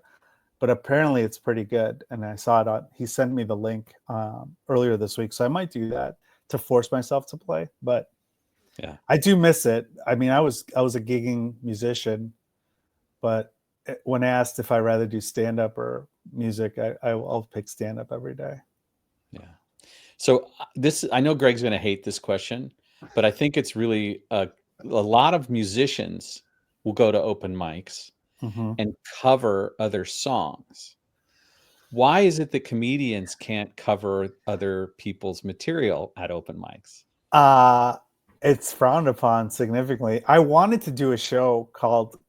but apparently it's pretty good. And I saw it he sent me the link earlier this week, so I might do that to force myself to play. But yeah, I do miss it. I mean, I was a gigging musician, but when asked if I rather do stand-up or music, I'll pick stand-up every day. Yeah. So I know Greg's going to hate this question, but I think it's really a lot of musicians will go to open mics and cover other songs. Why is it that comedians can't cover other people's material at open mics? It's frowned upon significantly. I wanted to do a show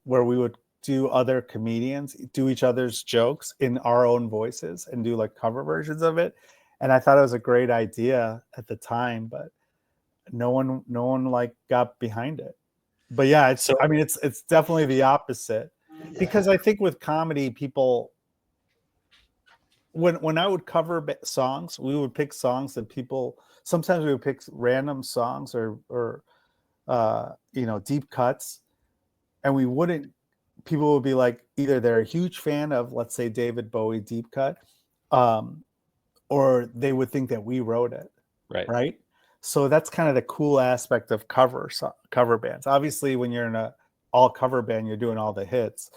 where we would do other comedians do each other's jokes in our own voices and do like cover versions of it. And I thought it was a great idea at the time, but no one like got behind it. But yeah, it's definitely the opposite, because I think with comedy, people, when I would cover songs, we would pick songs that sometimes we would pick random songs or deep cuts, and people would be like, either they're a huge fan of, let's say, David Bowie deep cut, or they would think that we wrote it. Right. So that's kind of the cool aspect of cover bands. Obviously, when you're in a all cover band, you're doing all the hits.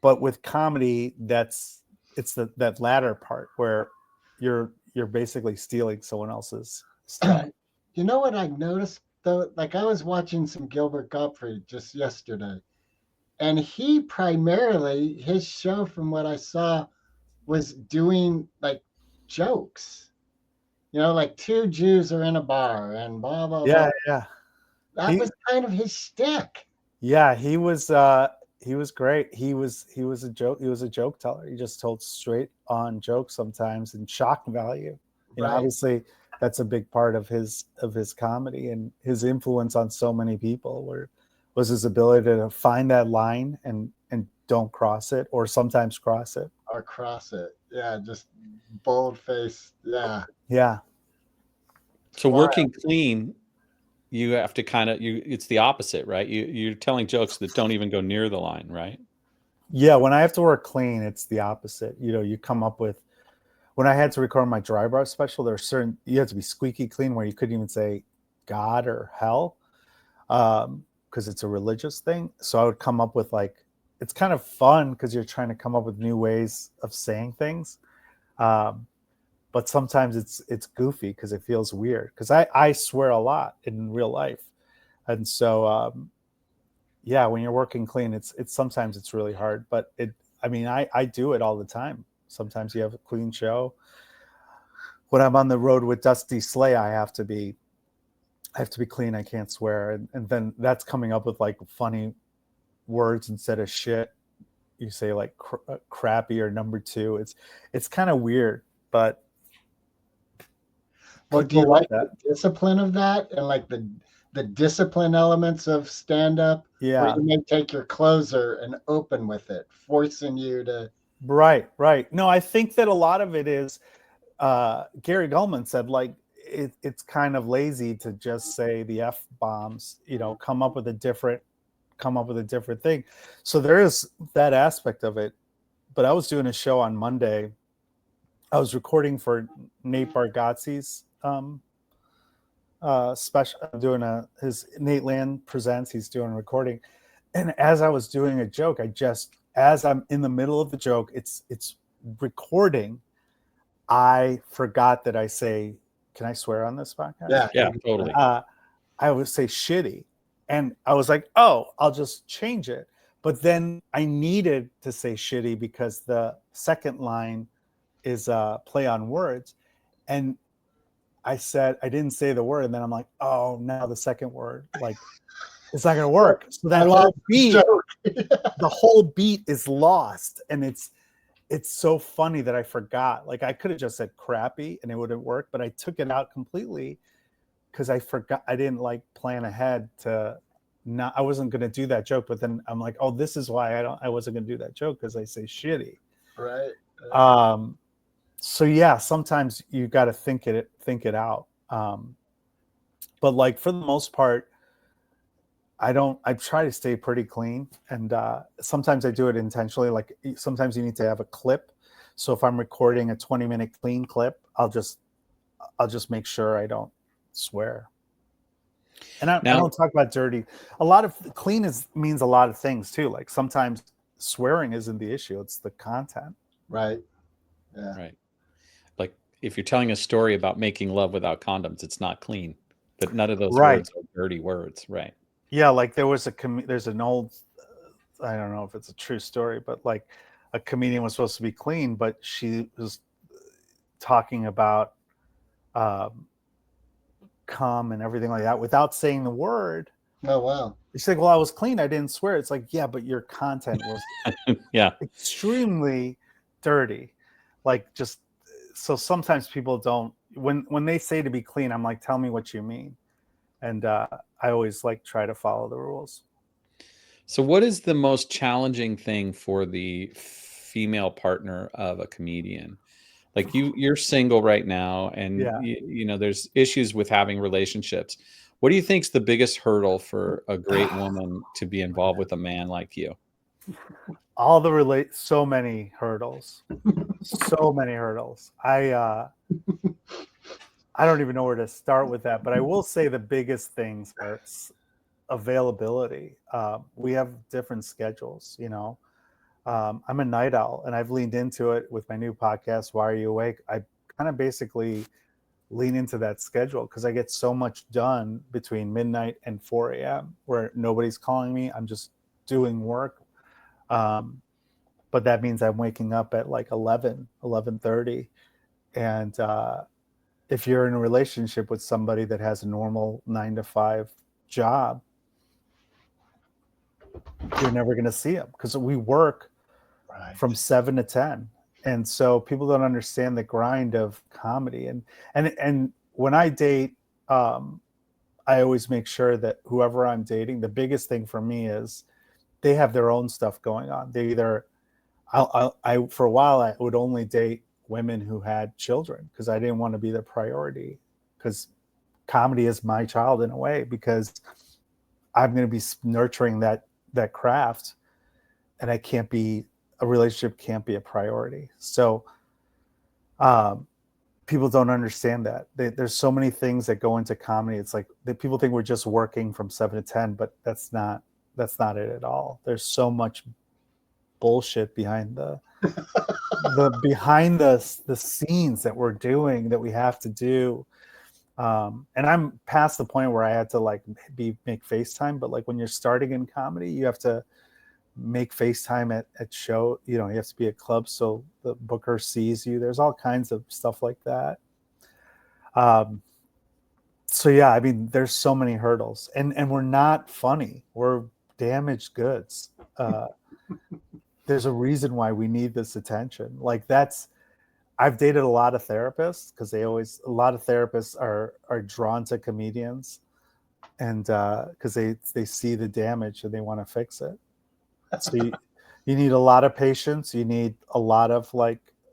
But with comedy, it's that latter part where you're basically stealing someone else's stuff. You know what I noticed though? Like, I was watching some Gilbert Gottfried just yesterday, and he primarily, his show, from what I saw, was doing like jokes. Like two Jews are in a bar and blah, blah, blah. Yeah. That was kind of his shtick. Yeah, he was great. He was a joke teller. He just told straight on jokes sometimes, and shock value. Obviously that's a big part of his comedy, and his influence on so many people was his ability to find that line and don't cross it, or sometimes cross it. Yeah, just bold face. Yeah. So working clean, you have to it's the opposite, right? You're telling jokes that don't even go near the line, right? Yeah, when I have to work clean, it's the opposite. You come up with, when I had to record my Dry Bar special, you have to be squeaky clean, where you couldn't even say God or hell, because it's a religious thing. So I would come up with, like, it's kind of fun because you're trying to come up with new ways of saying things. But sometimes it's goofy because it feels weird, because I swear a lot in real life. And so, when you're working clean, it's sometimes it's really hard, but I do it all the time. Sometimes you have a clean show. When I'm on the road with Dusty Slay, I have to be clean. I can't swear. And then that's coming up with like funny words instead of shit. You say like crappy or number two. It's kind of weird, but Well, do you People love like the that. discipline of that and like the discipline elements of stand up where Yeah. you may take your closer and open with it, forcing you to Right. No, I think that a lot of it is Gary Gulman said like it's kind of lazy to just say the F bombs, come up with a different thing. So there is that aspect of it. But I was doing a show on Monday. I was recording for Nate Bargatze's special. I'm doing his Nate Land Presents. He's doing a recording, and as I was doing a joke, as I'm in the middle of the joke, it's recording. I forgot that I say, can I swear on this podcast? Yeah, totally. I would say shitty, and I was like, oh, I'll just change it. But then I needed to say shitty because the second line is a play on words. And I didn't say the word. And then I'm like, oh, now the second word, like, it's not going to work. So that whole beat, the whole beat is lost. And it's so funny that I forgot. Like, I could have just said crappy and it would have worked, but I took it out completely because I forgot. I didn't like plan ahead to I wasn't going to do that joke, but then I'm like, oh, this is why I wasn't going to do that joke, because I say shitty. right. So yeah, sometimes you got to think it out. But like for the most part, I try to stay pretty clean, and sometimes I do it intentionally. Like sometimes you need to have a clip. So if I'm recording a 20-minute clean clip, I'll just make sure I don't swear. And I don't talk about dirty. A lot of clean means a lot of things too. Like sometimes swearing isn't the issue; it's the content. Right. Yeah. Right. Like if you're telling a story about making love without condoms, it's not clean. But none of those words are dirty words, right? Yeah, like there's an old, I don't know if it's a true story, but like a comedian was supposed to be clean, but she was talking about cum and everything like that without saying the word. Oh wow. She's like, well, I was clean, I didn't swear. It's like, yeah, but your content was extremely dirty. Like just so sometimes people don't, when they say to be clean, I'm like, tell me what you mean. And I always like try to follow the rules. So what is the most challenging thing for the female partner of a comedian? Like you're single right now, and you know there's issues with having relationships. What do you think's the biggest hurdle for a great woman to be involved with a man like you? So many hurdles. So many hurdles. I don't even know where to start with that, but I will say the biggest things are availability. We have different schedules, you know. I'm a night owl, and I've leaned into it with my new podcast, Why Are You Awake? I kind of basically lean into that schedule because I get so much done between midnight and 4 a.m. where nobody's calling me. I'm just doing work. But that means I'm waking up at like 11:30. And if you're in a relationship with somebody that has a normal 9-to-5 job, you're never going to see them because we work from 7 to 10. And so people don't understand the grind of comedy. And when I date, I always make sure that whoever I'm dating, the biggest thing for me is they have their own stuff going on. They either, I for a while, I would only date women who had children because I didn't want to be the priority, because comedy is my child in a way, because I'm going to be nurturing that craft, and a relationship can't be a priority. So people don't understand that. There's so many things that go into comedy. It's like people think we're just working from 7 to 10, but that's not it at all. There's so much bullshit behind the scenes that we're doing, that we have to do. And I'm past the point where I had to like make FaceTime, but like when you're starting in comedy, you have to make FaceTime at show, you know, you have to be at clubs so the booker sees you. There's all kinds of stuff like that. So yeah, I mean, there's so many hurdles, and we're not funny. We're damaged goods. There's a reason why we need this attention. Like I've dated a lot of therapists because a lot of therapists are drawn to comedians, and because they see the damage and they want to fix it. So you need a lot of patience. You need a lot of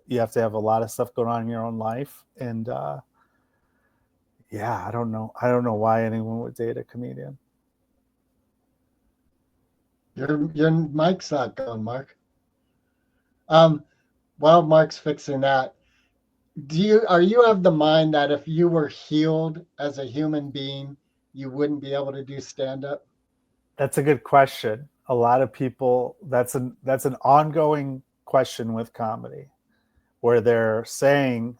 you have to have a lot of stuff going on in your own life. And yeah, I don't know why anyone would date a comedian. Your mic's not going, Mark. While Mark's fixing that, are you of the mind that if you were healed as a human being, you wouldn't be able to do stand-up? That's a good question. A lot of people, that's an ongoing question with comedy, where they're saying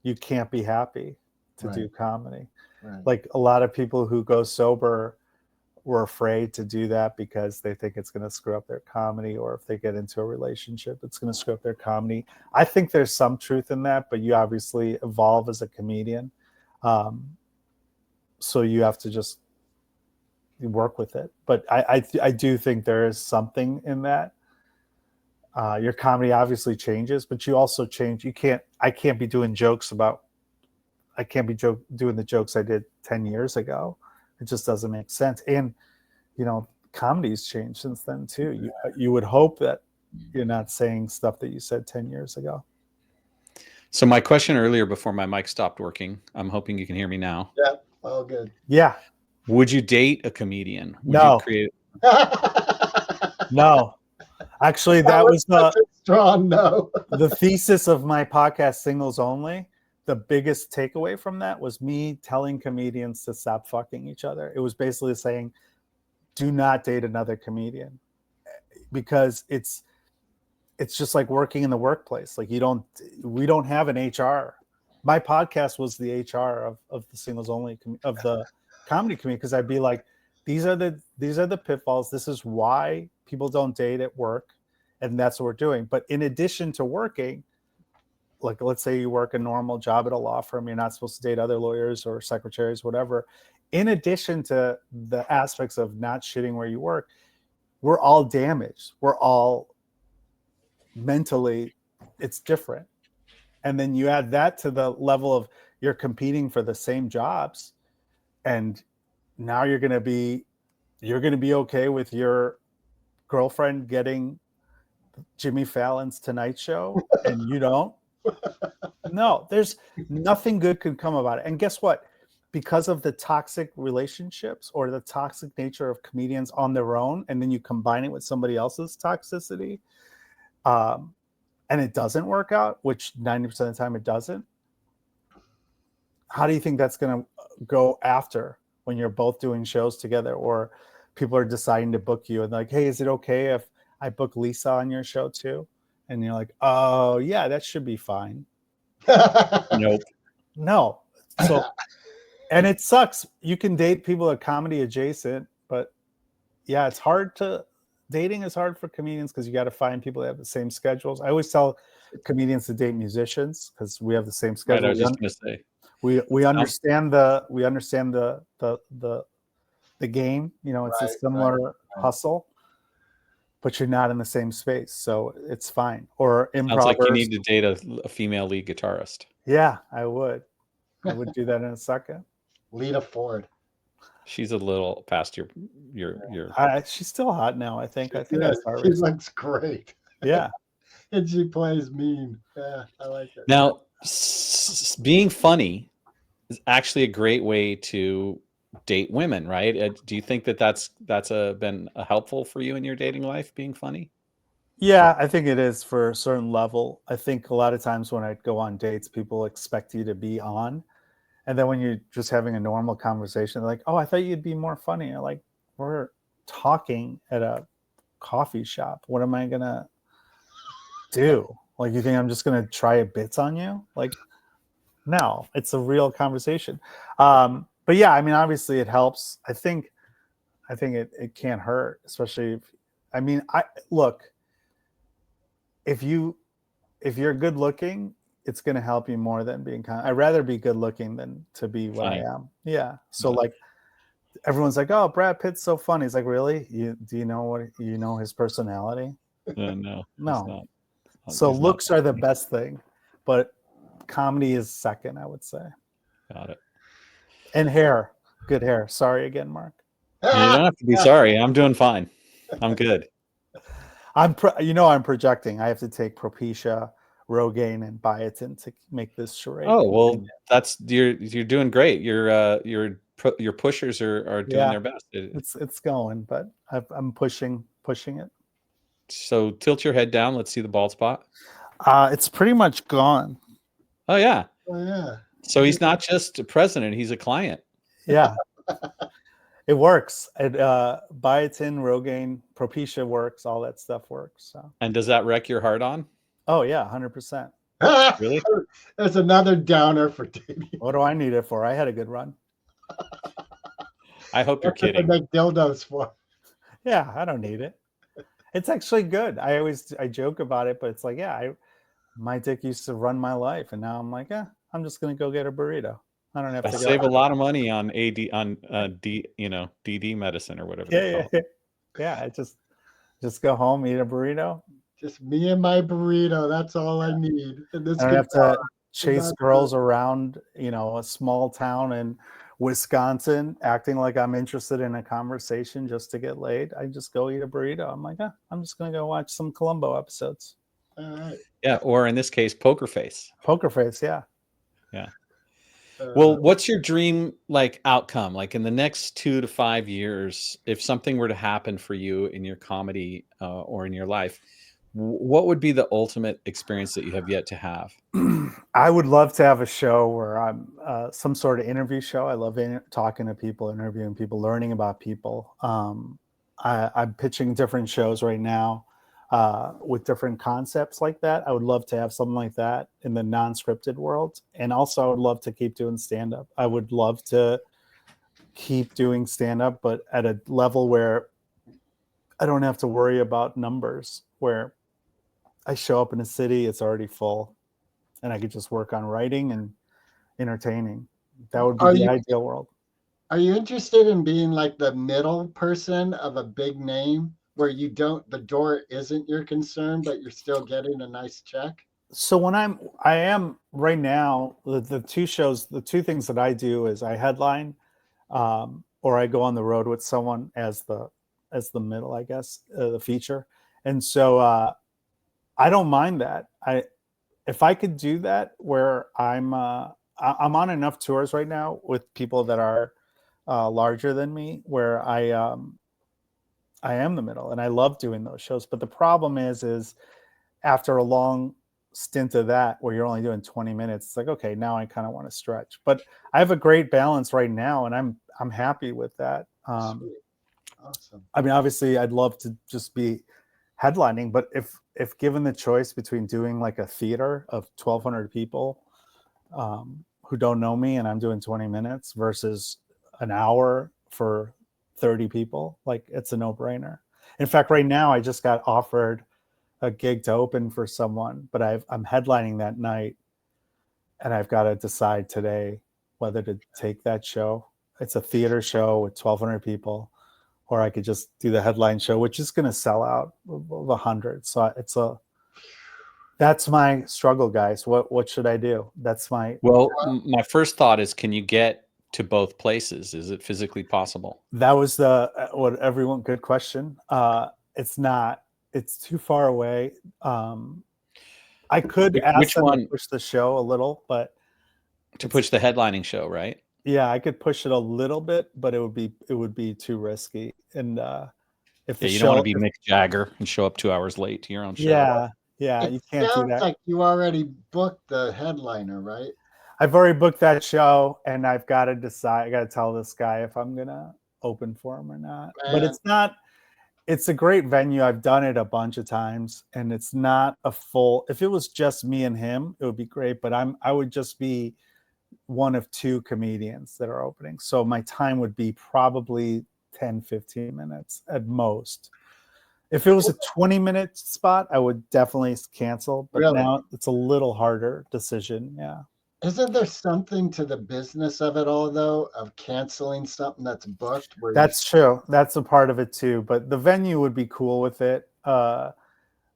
you can't be happy to do comedy. Right. Like a lot of people who go sober were afraid to do that because they think it's going to screw up their comedy, or if they get into a relationship, it's going to screw up their comedy. I think there's some truth in that, but you obviously evolve as a comedian. So you have to just work with it. But I do think there is something in that. Your comedy obviously changes, but you also change. I can't be doing the jokes I did 10 years ago. It just doesn't make sense. And, comedy's changed since then too. You would hope that you're not saying stuff that you said 10 years ago. So my question earlier before my mic stopped working, I'm hoping you can hear me now. Yeah, all good. Yeah. Would you date a comedian? Would No. you create... No. Actually, that was such a strong no. the thesis of my podcast, Singles Only. The biggest takeaway from that was me telling comedians to stop fucking each other. It was basically saying, do not date another comedian, because it's just like working in the workplace. Like we don't have an HR. My podcast was the HR of the Singles Only of the comedy community, because I'd be like, these are the pitfalls. This is why people don't date at work, and that's what we're doing. But in addition to working, like let's say you work a normal job at a law firm, you're not supposed to date other lawyers or secretaries, whatever. In addition to the aspects of not shitting where you work, we're all damaged. We're all mentally, it's different. And then you add that to the level of you're competing for the same jobs, and now you're going to be okay with your girlfriend getting Jimmy Fallon's Tonight Show and you don't. No, there's nothing good could come about it. And guess what? Because of the toxic relationships or the toxic nature of comedians on their own, and then you combine it with somebody else's toxicity, and it doesn't work out, which 90% of the time it doesn't. How do you think that's going to go after when you're both doing shows together, or people are deciding to book you and like, hey, is it okay if I book Lisa on your show too? And you're like, oh yeah, that should be fine. Nope. No. So, and it sucks. You can date people that are comedy adjacent, but yeah, it's hard dating is hard for comedians because you got to find people that have the same schedules. I always tell comedians to date musicians because we have the same schedule. Right, I was just going to say. We understand the game. It's a similar hustle, but you're not in the same space, so it's fine. Or improv. Sounds like you need to date a female lead guitarist. Yeah, I would do that in a second. Lita Ford. She's a little past your. She's still hot now. I think. She looks great. Yeah, and she plays mean. Yeah, I like it. Now, being funny is actually a great way to date women, right? Do you think that's been helpful for you in your dating life, being funny? Yeah, I think it is for a certain level. I think a lot of times when I go on dates, people expect you to be on. And then when you're just having a normal conversation, they're like, oh, I thought you'd be more funny. I'm like, we're talking at a coffee shop. What am I going to do? Like, you think I'm just going to try bits on you? Like, no, it's a real conversation. But yeah, I mean, obviously it helps. I think it can't hurt, especially look, if you're good looking, it's going to help you more than being kind. I'd rather be good looking than to be what I am. Yeah. So like everyone's like, oh, Brad Pitt's so funny. It's like, really? Do you know his personality? No. No. So He's not- looks are the best thing, but comedy is second, I would say. Got it. And hair, good hair. Sorry again, Mark. You don't have to be sorry. I'm doing fine. I'm good. I'm projecting. I have to take Propecia, Rogaine, and biotin to make this charade. Oh well, you're doing great. Your pushers are doing Yeah. their best. It's going, but I'm pushing it. So tilt your head down. Let's see the bald spot. It's pretty much gone. Oh yeah. Oh, yeah. So he's not just a president; he's a client. Yeah. It works. Biotin, Rogaine, Propecia works. All that stuff works. So. And does that wreck your heart on? Oh yeah, 100%. Really? There's another downer for Davey. What do I need it for? I had a good run. I hope you're That's what they kidding. make dildos for. Yeah, I don't need it. It's actually good. I joke about it, but it's like, yeah, my dick used to run my life, and now I'm like, yeah, I'm just gonna go get a burrito. I don't have I to save go. a lot of money on DD medicine or whatever. they Yeah, call yeah, it. yeah. I just go home, eat a burrito. Just me and my burrito. That's all I need. And this I don't have guitar. to chase girls around, a small town in Wisconsin, acting like I'm interested in a conversation just to get laid. I just go eat a burrito. I'm like, I'm just gonna go watch some Columbo episodes. All right. Yeah, or in this case, Poker Face. Poker Face, yeah. Yeah. Well, what's your dream outcome? Like in the next 2 to 5 years, if something were to happen for you in your comedy or in your life, what would be the ultimate experience that you have yet to have? I would love to have a show where I'm some sort of interview show. I love talking to people, interviewing people, learning about people. I'm pitching different shows right now with different concepts like that. I would love to have something like that in the non-scripted world. And also I would love to keep doing stand-up. I would love to keep doing stand-up, but at a level where I don't have to worry about numbers, where I show up in a city, it's already full, and I could just work on writing and entertaining. That would be the ideal world. Are you interested in being like the middle person of a big name where the door isn't your concern, but you're still getting a nice check? So I am right now, the two things that I do is I headline, or I go on the road with someone as the middle, I guess, the feature. And so I don't mind that. If I could do that where I'm on enough tours right now with people that are larger than me, where I am the middle, and I love doing those shows. But the problem is after a long stint of that, where you're only doing 20 minutes, it's like, okay, now I kind of want to stretch. But I have a great balance right now, and I'm happy with that. Sweet. Awesome. I mean, obviously, I'd love to just be headlining, but if given the choice between doing like a theater of 1,200 people who don't know me, and I'm doing 20 minutes versus an hour for 30 people, like it's a no-brainer. In fact, right now I just got offered a gig to open for someone, but I'm headlining that night, and I've got to decide today whether to take that show. It's a theater show with 1,200 people, or I could just do the headline show, which is going to sell out of 100. So that's my struggle, guys. What should I do? My first thought is, can you get to both places? Is it physically possible? That was good question. It's not. It's too far away. I could ask them to push the show a little, but to push the headlining show, right? Yeah, I could push it a little bit, but it would be too risky. And if you don't want to be Mick Jagger and show up 2 hours late to your own show. Yeah, you can't do that. Like you already booked the headliner, right? I've already booked that show, and I've got to decide. I got to tell this guy if I'm gonna open for him or not. Man. But it's not. It's a great venue. I've done it a bunch of times, and it's not a full. If it was just me and him, it would be great. But I would just be one of two comedians that are opening. So my time would be probably 10, 15 minutes at most. If it was a 20-minute spot, I would definitely cancel. But now it's a little harder decision. Yeah. Isn't there something to the business of it all, though, of canceling something that's booked? That's true. That's a part of it, too. But the venue would be cool with it.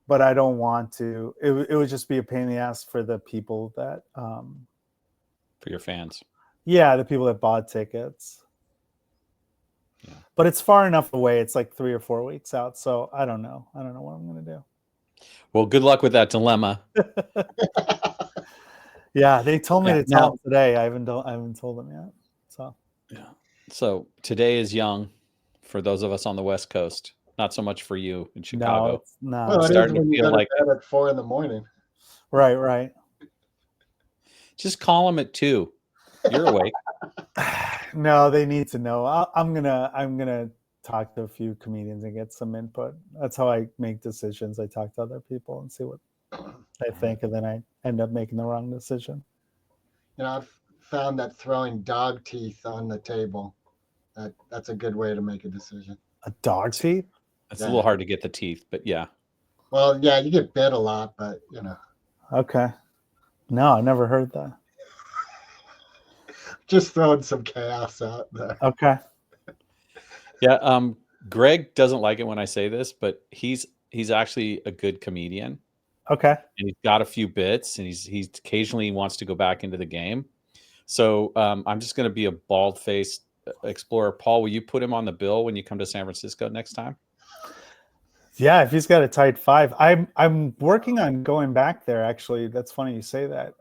but I don't want to. It would just be a pain in the ass for the people that, For your fans. yeah, the people that bought tickets. Yeah. But it's far enough away. It's like 3 or 4 weeks out. So I don't know. I don't know what I'm going to do. Well, good luck with that dilemma. Yeah, they told me Yeah, to tell them today. I haven't told them yet. So yeah. So today is young for those of us on the West Coast. Not so much for you in no, Chicago. it's not. Well, it is starting to when you feel go to like bed at 4 a.m. Right. Just call them at 2. You're awake. No, they need to know. I'm gonna talk to a few comedians and get some input. That's how I make decisions. I talk to other people and see what they think, and then I end up making the wrong decision. I've found that throwing dog teeth on the table, that's a good way to make a decision. A dog teeth? It's a little hard to get the teeth, but yeah. Well, yeah, you get bit a lot, but Okay. No, I never heard that. just throwing some chaos out there. Okay. Yeah. Greg doesn't like it when I say this, but he's actually a good comedian. Okay. And he's got a few bits, and he's occasionally wants to go back into the game. So I'm just going to be a bald-faced explorer. Paul, will you put him on the bill when you come to San Francisco next time? Yeah, if he's got a tight 5, I'm working on going back there. Actually, that's funny you say that.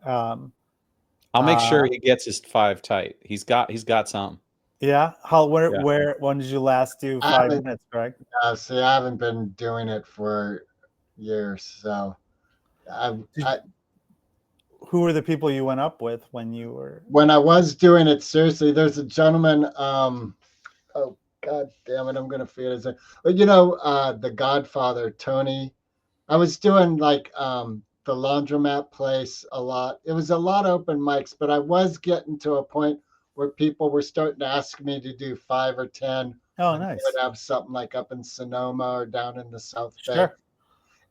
I'll make sure he gets his 5 tight. He's got some. Yeah. Where? When did you last do 5 minutes, Greg? See, I haven't been doing it for years, so Who were the people you went up with when you were? When I was doing it seriously, there's a gentleman. Oh God damn it, I'm gonna forget his name. But the Godfather, Tony. I was doing like the laundromat place a lot. It was a lot of open mics, but I was getting to a point where people were starting to ask me to do 5 or 10. Oh, nice. I would have something like up in Sonoma or down in the South Bay. Sure.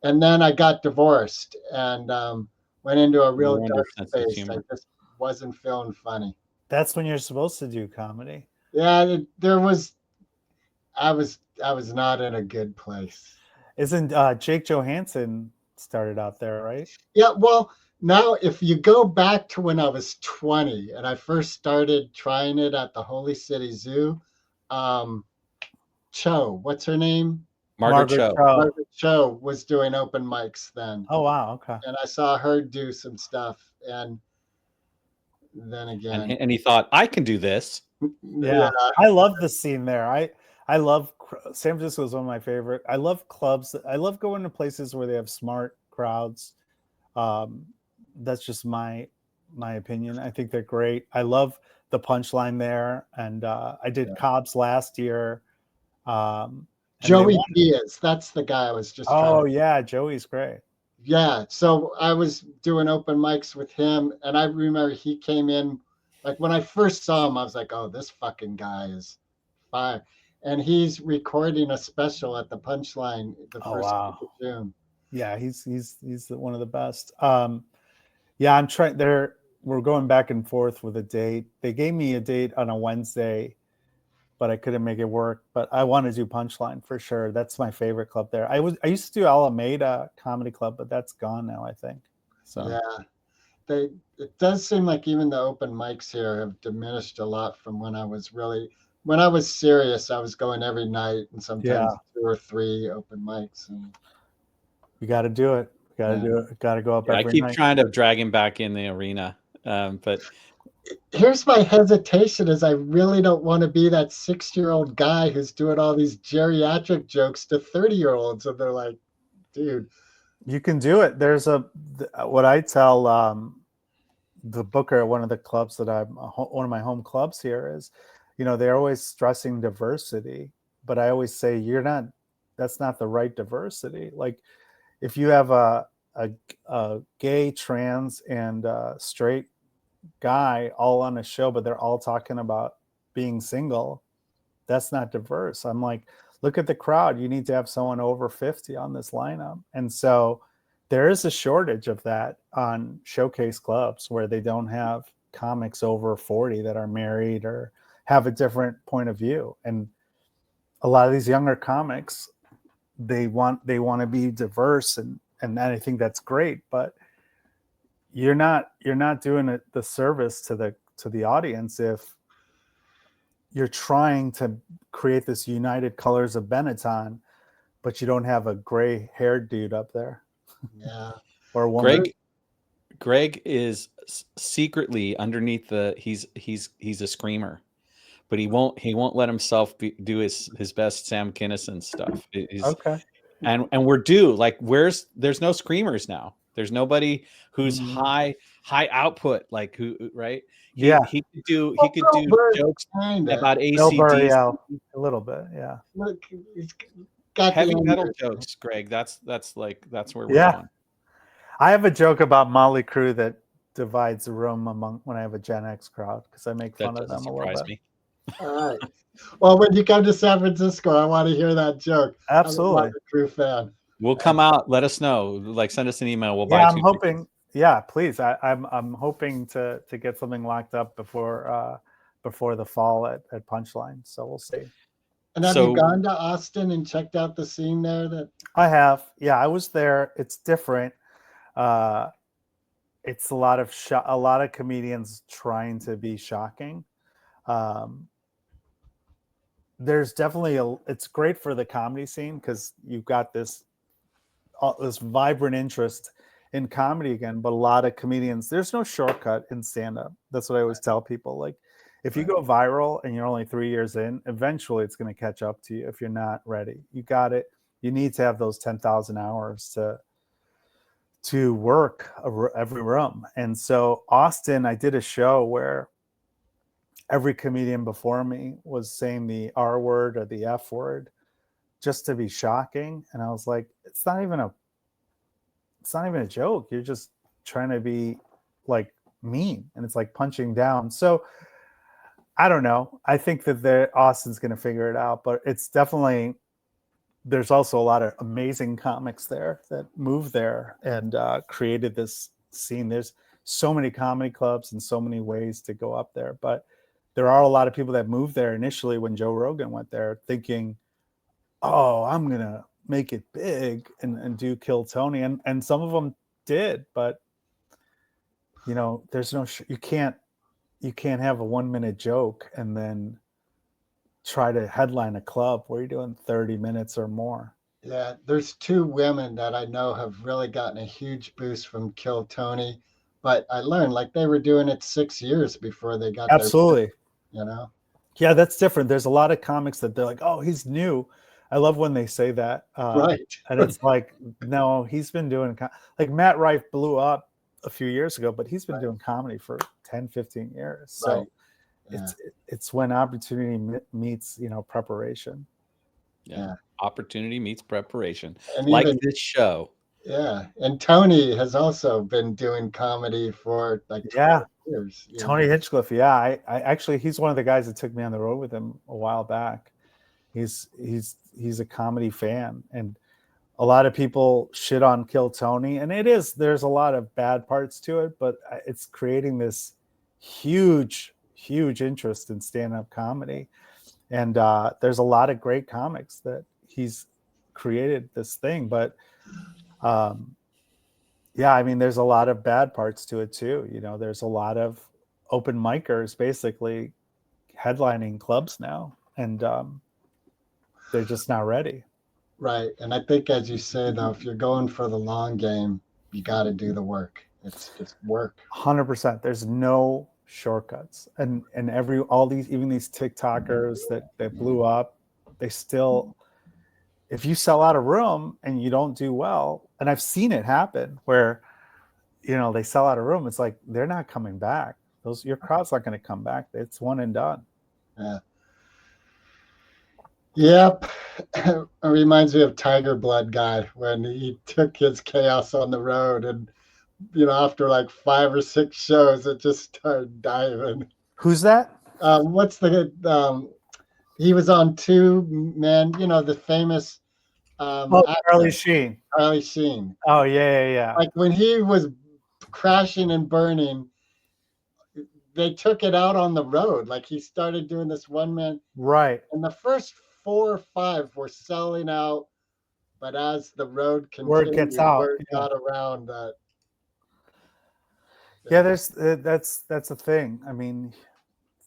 And then I got divorced and went into a real dark space. I just wasn't feeling funny. That's when you're supposed to do comedy. Yeah, I was not in a good place. Isn't Jake Johansson started out there, right? Yeah, well, now if you go back to when I was 20 and I first started trying it at the Holy City Zoo, Cho, what's her name? Margaret Cho. Margaret Cho was doing open mics then. Oh, wow. Okay. And I saw her do some stuff. And then again. And he thought, I can do this. Yeah. I love the scene there. I love San Francisco is one of my favorite. I love clubs. I love going to places where they have smart crowds. That's just my opinion. I think they're great. I love the Punchline there. And I did Cobb's last year. Joey Diaz, that's the guy I was just. Oh yeah, Joey's great. Yeah, so I was doing open mics with him, and I remember he came in, like when I first saw him, I was like, "Oh, this fucking guy is fire," and he's recording a special at the Punchline the first week of June. Yeah, he's one of the best. Yeah, I'm trying. We're going back and forth with a date. They gave me a date on a Wednesday, but I couldn't make it work. But I want to do Punchline for sure. That's my favorite club there. I used to do Alameda Comedy Club, but that's gone now, I think. So yeah, it does seem like even the open mics here have diminished a lot from when I was serious. I was going every night and sometimes 2 or 3 open mics. And you got to do it. Got to do it. Got to go up every night. I keep trying to drag him back in the arena, but. Here's my hesitation is I really don't want to be that 60-year-old guy who's doing all these geriatric jokes to 30-year-olds. And they're like, dude. You can do it. There's what I tell the booker at one of the clubs that one of my home clubs here is, they're always stressing diversity, but I always say that's not the right diversity. Like if you have a gay, trans, and straight guy all on a show, but they're all talking about being single, that's not diverse. I'm like, look at the crowd. You need to have someone over 50 on this lineup. And so there is a shortage of that on showcase clubs where they don't have comics over 40 that are married or have a different point of view. And a lot of these younger comics, they want to be diverse, and I think that's great, but you're not doing it the service to the audience if you're trying to create this United Colors of Benetton, but you don't have a gray haired dude up there. Yeah. Or a woman. Greg is secretly underneath he's a screamer, but he won't let himself do his best Sam Kinison stuff. Okay. And we're due. Like, there's no screamers now. There's nobody who's high output, like who, right? He could do jokes about Kinda. Burr, ACDC. yeah, a little bit, yeah. Look, he's got Heavy the metal anger. jokes, Greg. That's where we're going. I have a joke about Motley Crue that divides the room when I have a Gen X crowd, because I make fun of them a little bit. Me. All right. Well, when you come to San Francisco, I want to hear that joke. Absolutely. I'm a Crew fan. We'll come out. Let us know. Like, send us an email. We'll buy. Yeah, I'm hoping. Yeah, please. I'm hoping to get something locked up before the fall at Punchline. So we'll see. And have you gone to Austin and checked out the scene there? I have. Yeah, I was there. It's different. It's a lot of comedians trying to be shocking. There's definitely it's great for the comedy scene because you've got this vibrant interest in comedy again, but a lot of comedians, there's no shortcut in stand-up. That's what I always tell people. Like, if you go viral and you're only 3 years in, eventually it's going to catch up to you if you're not ready. You got it. You need to have those 10,000 hours to work every room. And so Austin, I did a show where every comedian before me was saying the R word or the F word just to be shocking. And I was like, it's not even a joke. You're just trying to be like mean, and it's like punching down. So I don't know. I think that Austin's going to figure it out, but it's definitely, there's also a lot of amazing comics there that moved there and created this scene. There's so many comedy clubs and so many ways to go up there, but there are a lot of people that moved there initially when Joe Rogan went there thinking, oh, I'm going to make it big and do Kill Tony. And some of them did, but you know, there's no, you can't have a 1 minute joke and then try to headline a club where you're doing 30 minutes or more. Yeah, there's two women that I know have really gotten a huge boost from Kill Tony, but I learned like they were doing it 6 years before they got absolutely. Yeah, that's different. There's a lot of comics that they're like, oh, he's new. I love when they say that. Right. And it's like, no, he's been doing like Matt Rife blew up a few years ago, but he's been doing comedy for 10, 15 years. So it's when opportunity meets, preparation. Yeah. Opportunity meets preparation. And like even this show. Yeah. And Tony has also been doing comedy for like 12 years. Tony Hinchcliffe. Yeah. I actually, he's one of the guys that took me on the road with him a while back. He's a comedy fan, and a lot of people shit on Kill Tony, and there's a lot of bad parts to it, but it's creating this huge interest in stand-up comedy. And there's a lot of great comics that he's created this thing, but I mean, there's a lot of bad parts to it too. There's a lot of open micers basically headlining clubs now, and they're just not ready. Right. And I think, as you say, though, if you're going for the long game, you got to do the work. It's just work. 100%. There's no shortcuts. And even these TikTokers that blew up, they still, if you sell out a room and you don't do well, and I've seen it happen where, they sell out a room, it's like, they're not coming back. Your crowd's not going to come back. It's one and done. Yeah. Yep. It reminds me of Tiger Blood guy when he took his chaos on the road, and after like 5 or 6 shows it just started diving. Who's that? What's the he was on Two Men, the famous Charlie Sheen. Charlie Sheen. Oh yeah. Like when he was crashing and burning, they took it out on the road. Like he started doing this one man. Right. And the first 4 or 5 were selling out But as the road Word continued, gets out, word yeah. got around that. Yeah, that's a thing. I mean,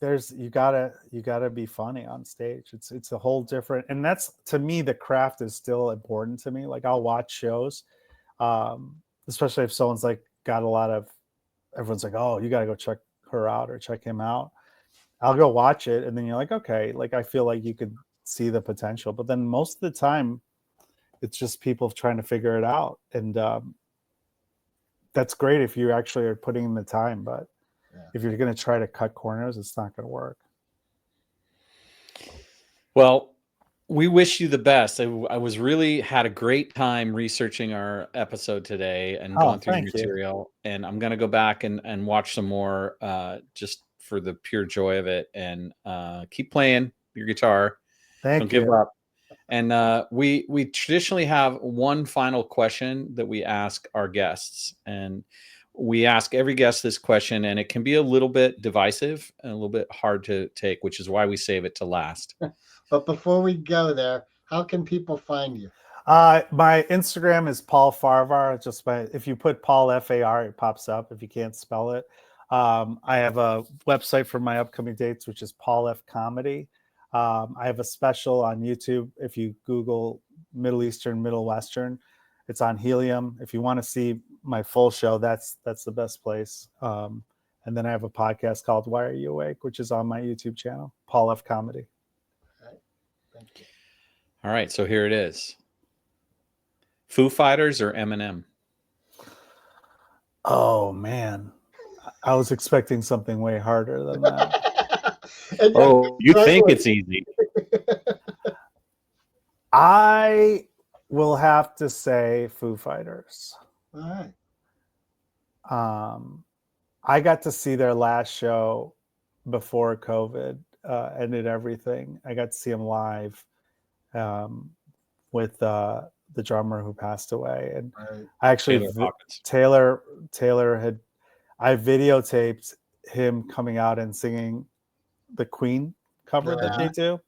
you gotta be funny on stage. It's a whole different, and that's, to me, the craft is still important to me. Like, I'll watch shows, especially if someone's like got a lot of, everyone's like, oh, you gotta go check her out or check him out. I'll go watch it, and then you're like, okay, like, I feel like you could see the potential, but then most of the time it's just people trying to figure it out. And that's great if you actually are putting in the time, but if you're going to try to cut corners, it's not going to work. Well, we wish you the best. I was really had a great time researching our episode today and going through your thank you. material. And I'm going to go back and watch some more just for the pure joy of it. And keep playing your guitar. Don't give up. And we traditionally have one final question that we ask our guests. And we ask every guest this question, and it can be a little bit divisive and a little bit hard to take, which is why we save it to last. But before we go there, how can people find you? My Instagram is Paul Farahvar. If you put Paul F-A-R, it pops up if you can't spell it. I have a website for my upcoming dates, which is Paul F Comedy. I have a special on YouTube. If you Google Middle Eastern, Middle Western, it's on Helium. If you want to see my full show, that's the best place. And then I have a podcast called Why Are You Awake, which is on my YouTube channel, Paul F Comedy. All right. Thank you. All right, so here it is. Foo Fighters or Eminem? Oh, man. I was expecting something way harder than that. Oh, you think it's easy. I will have to say Foo Fighters. All right. I got to see their last show before COVID ended everything. I got to see them live with the drummer who passed away. And Right. I actually, Taylor had, I videotaped him coming out and singing the Queen cover that they do,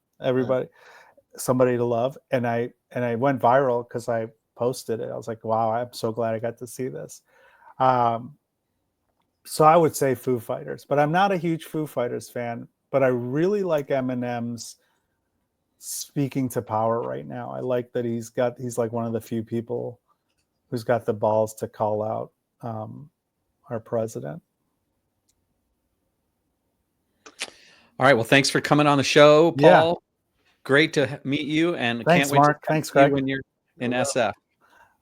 Somebody to Love. And I went viral because I posted it. I was like, wow, I'm so glad I got to see this. So I would say Foo Fighters, but I'm not a huge Foo Fighters fan, but I really like Eminem's speaking to power right now. I like that he's like one of the few people who's got the balls to call out our president. All right. Well, thanks for coming on the show, Paul. Yeah. Great to meet you, and thanks, can't wait Mark. to Thanks, see Greg. you when you're in SF.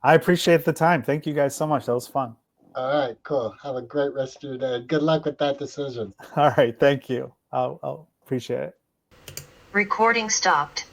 I appreciate the time. Thank you guys so much. That was fun. All right, cool. Have a great rest of your day. Good luck with that decision. All right. Thank you. I'll appreciate it. Recording stopped.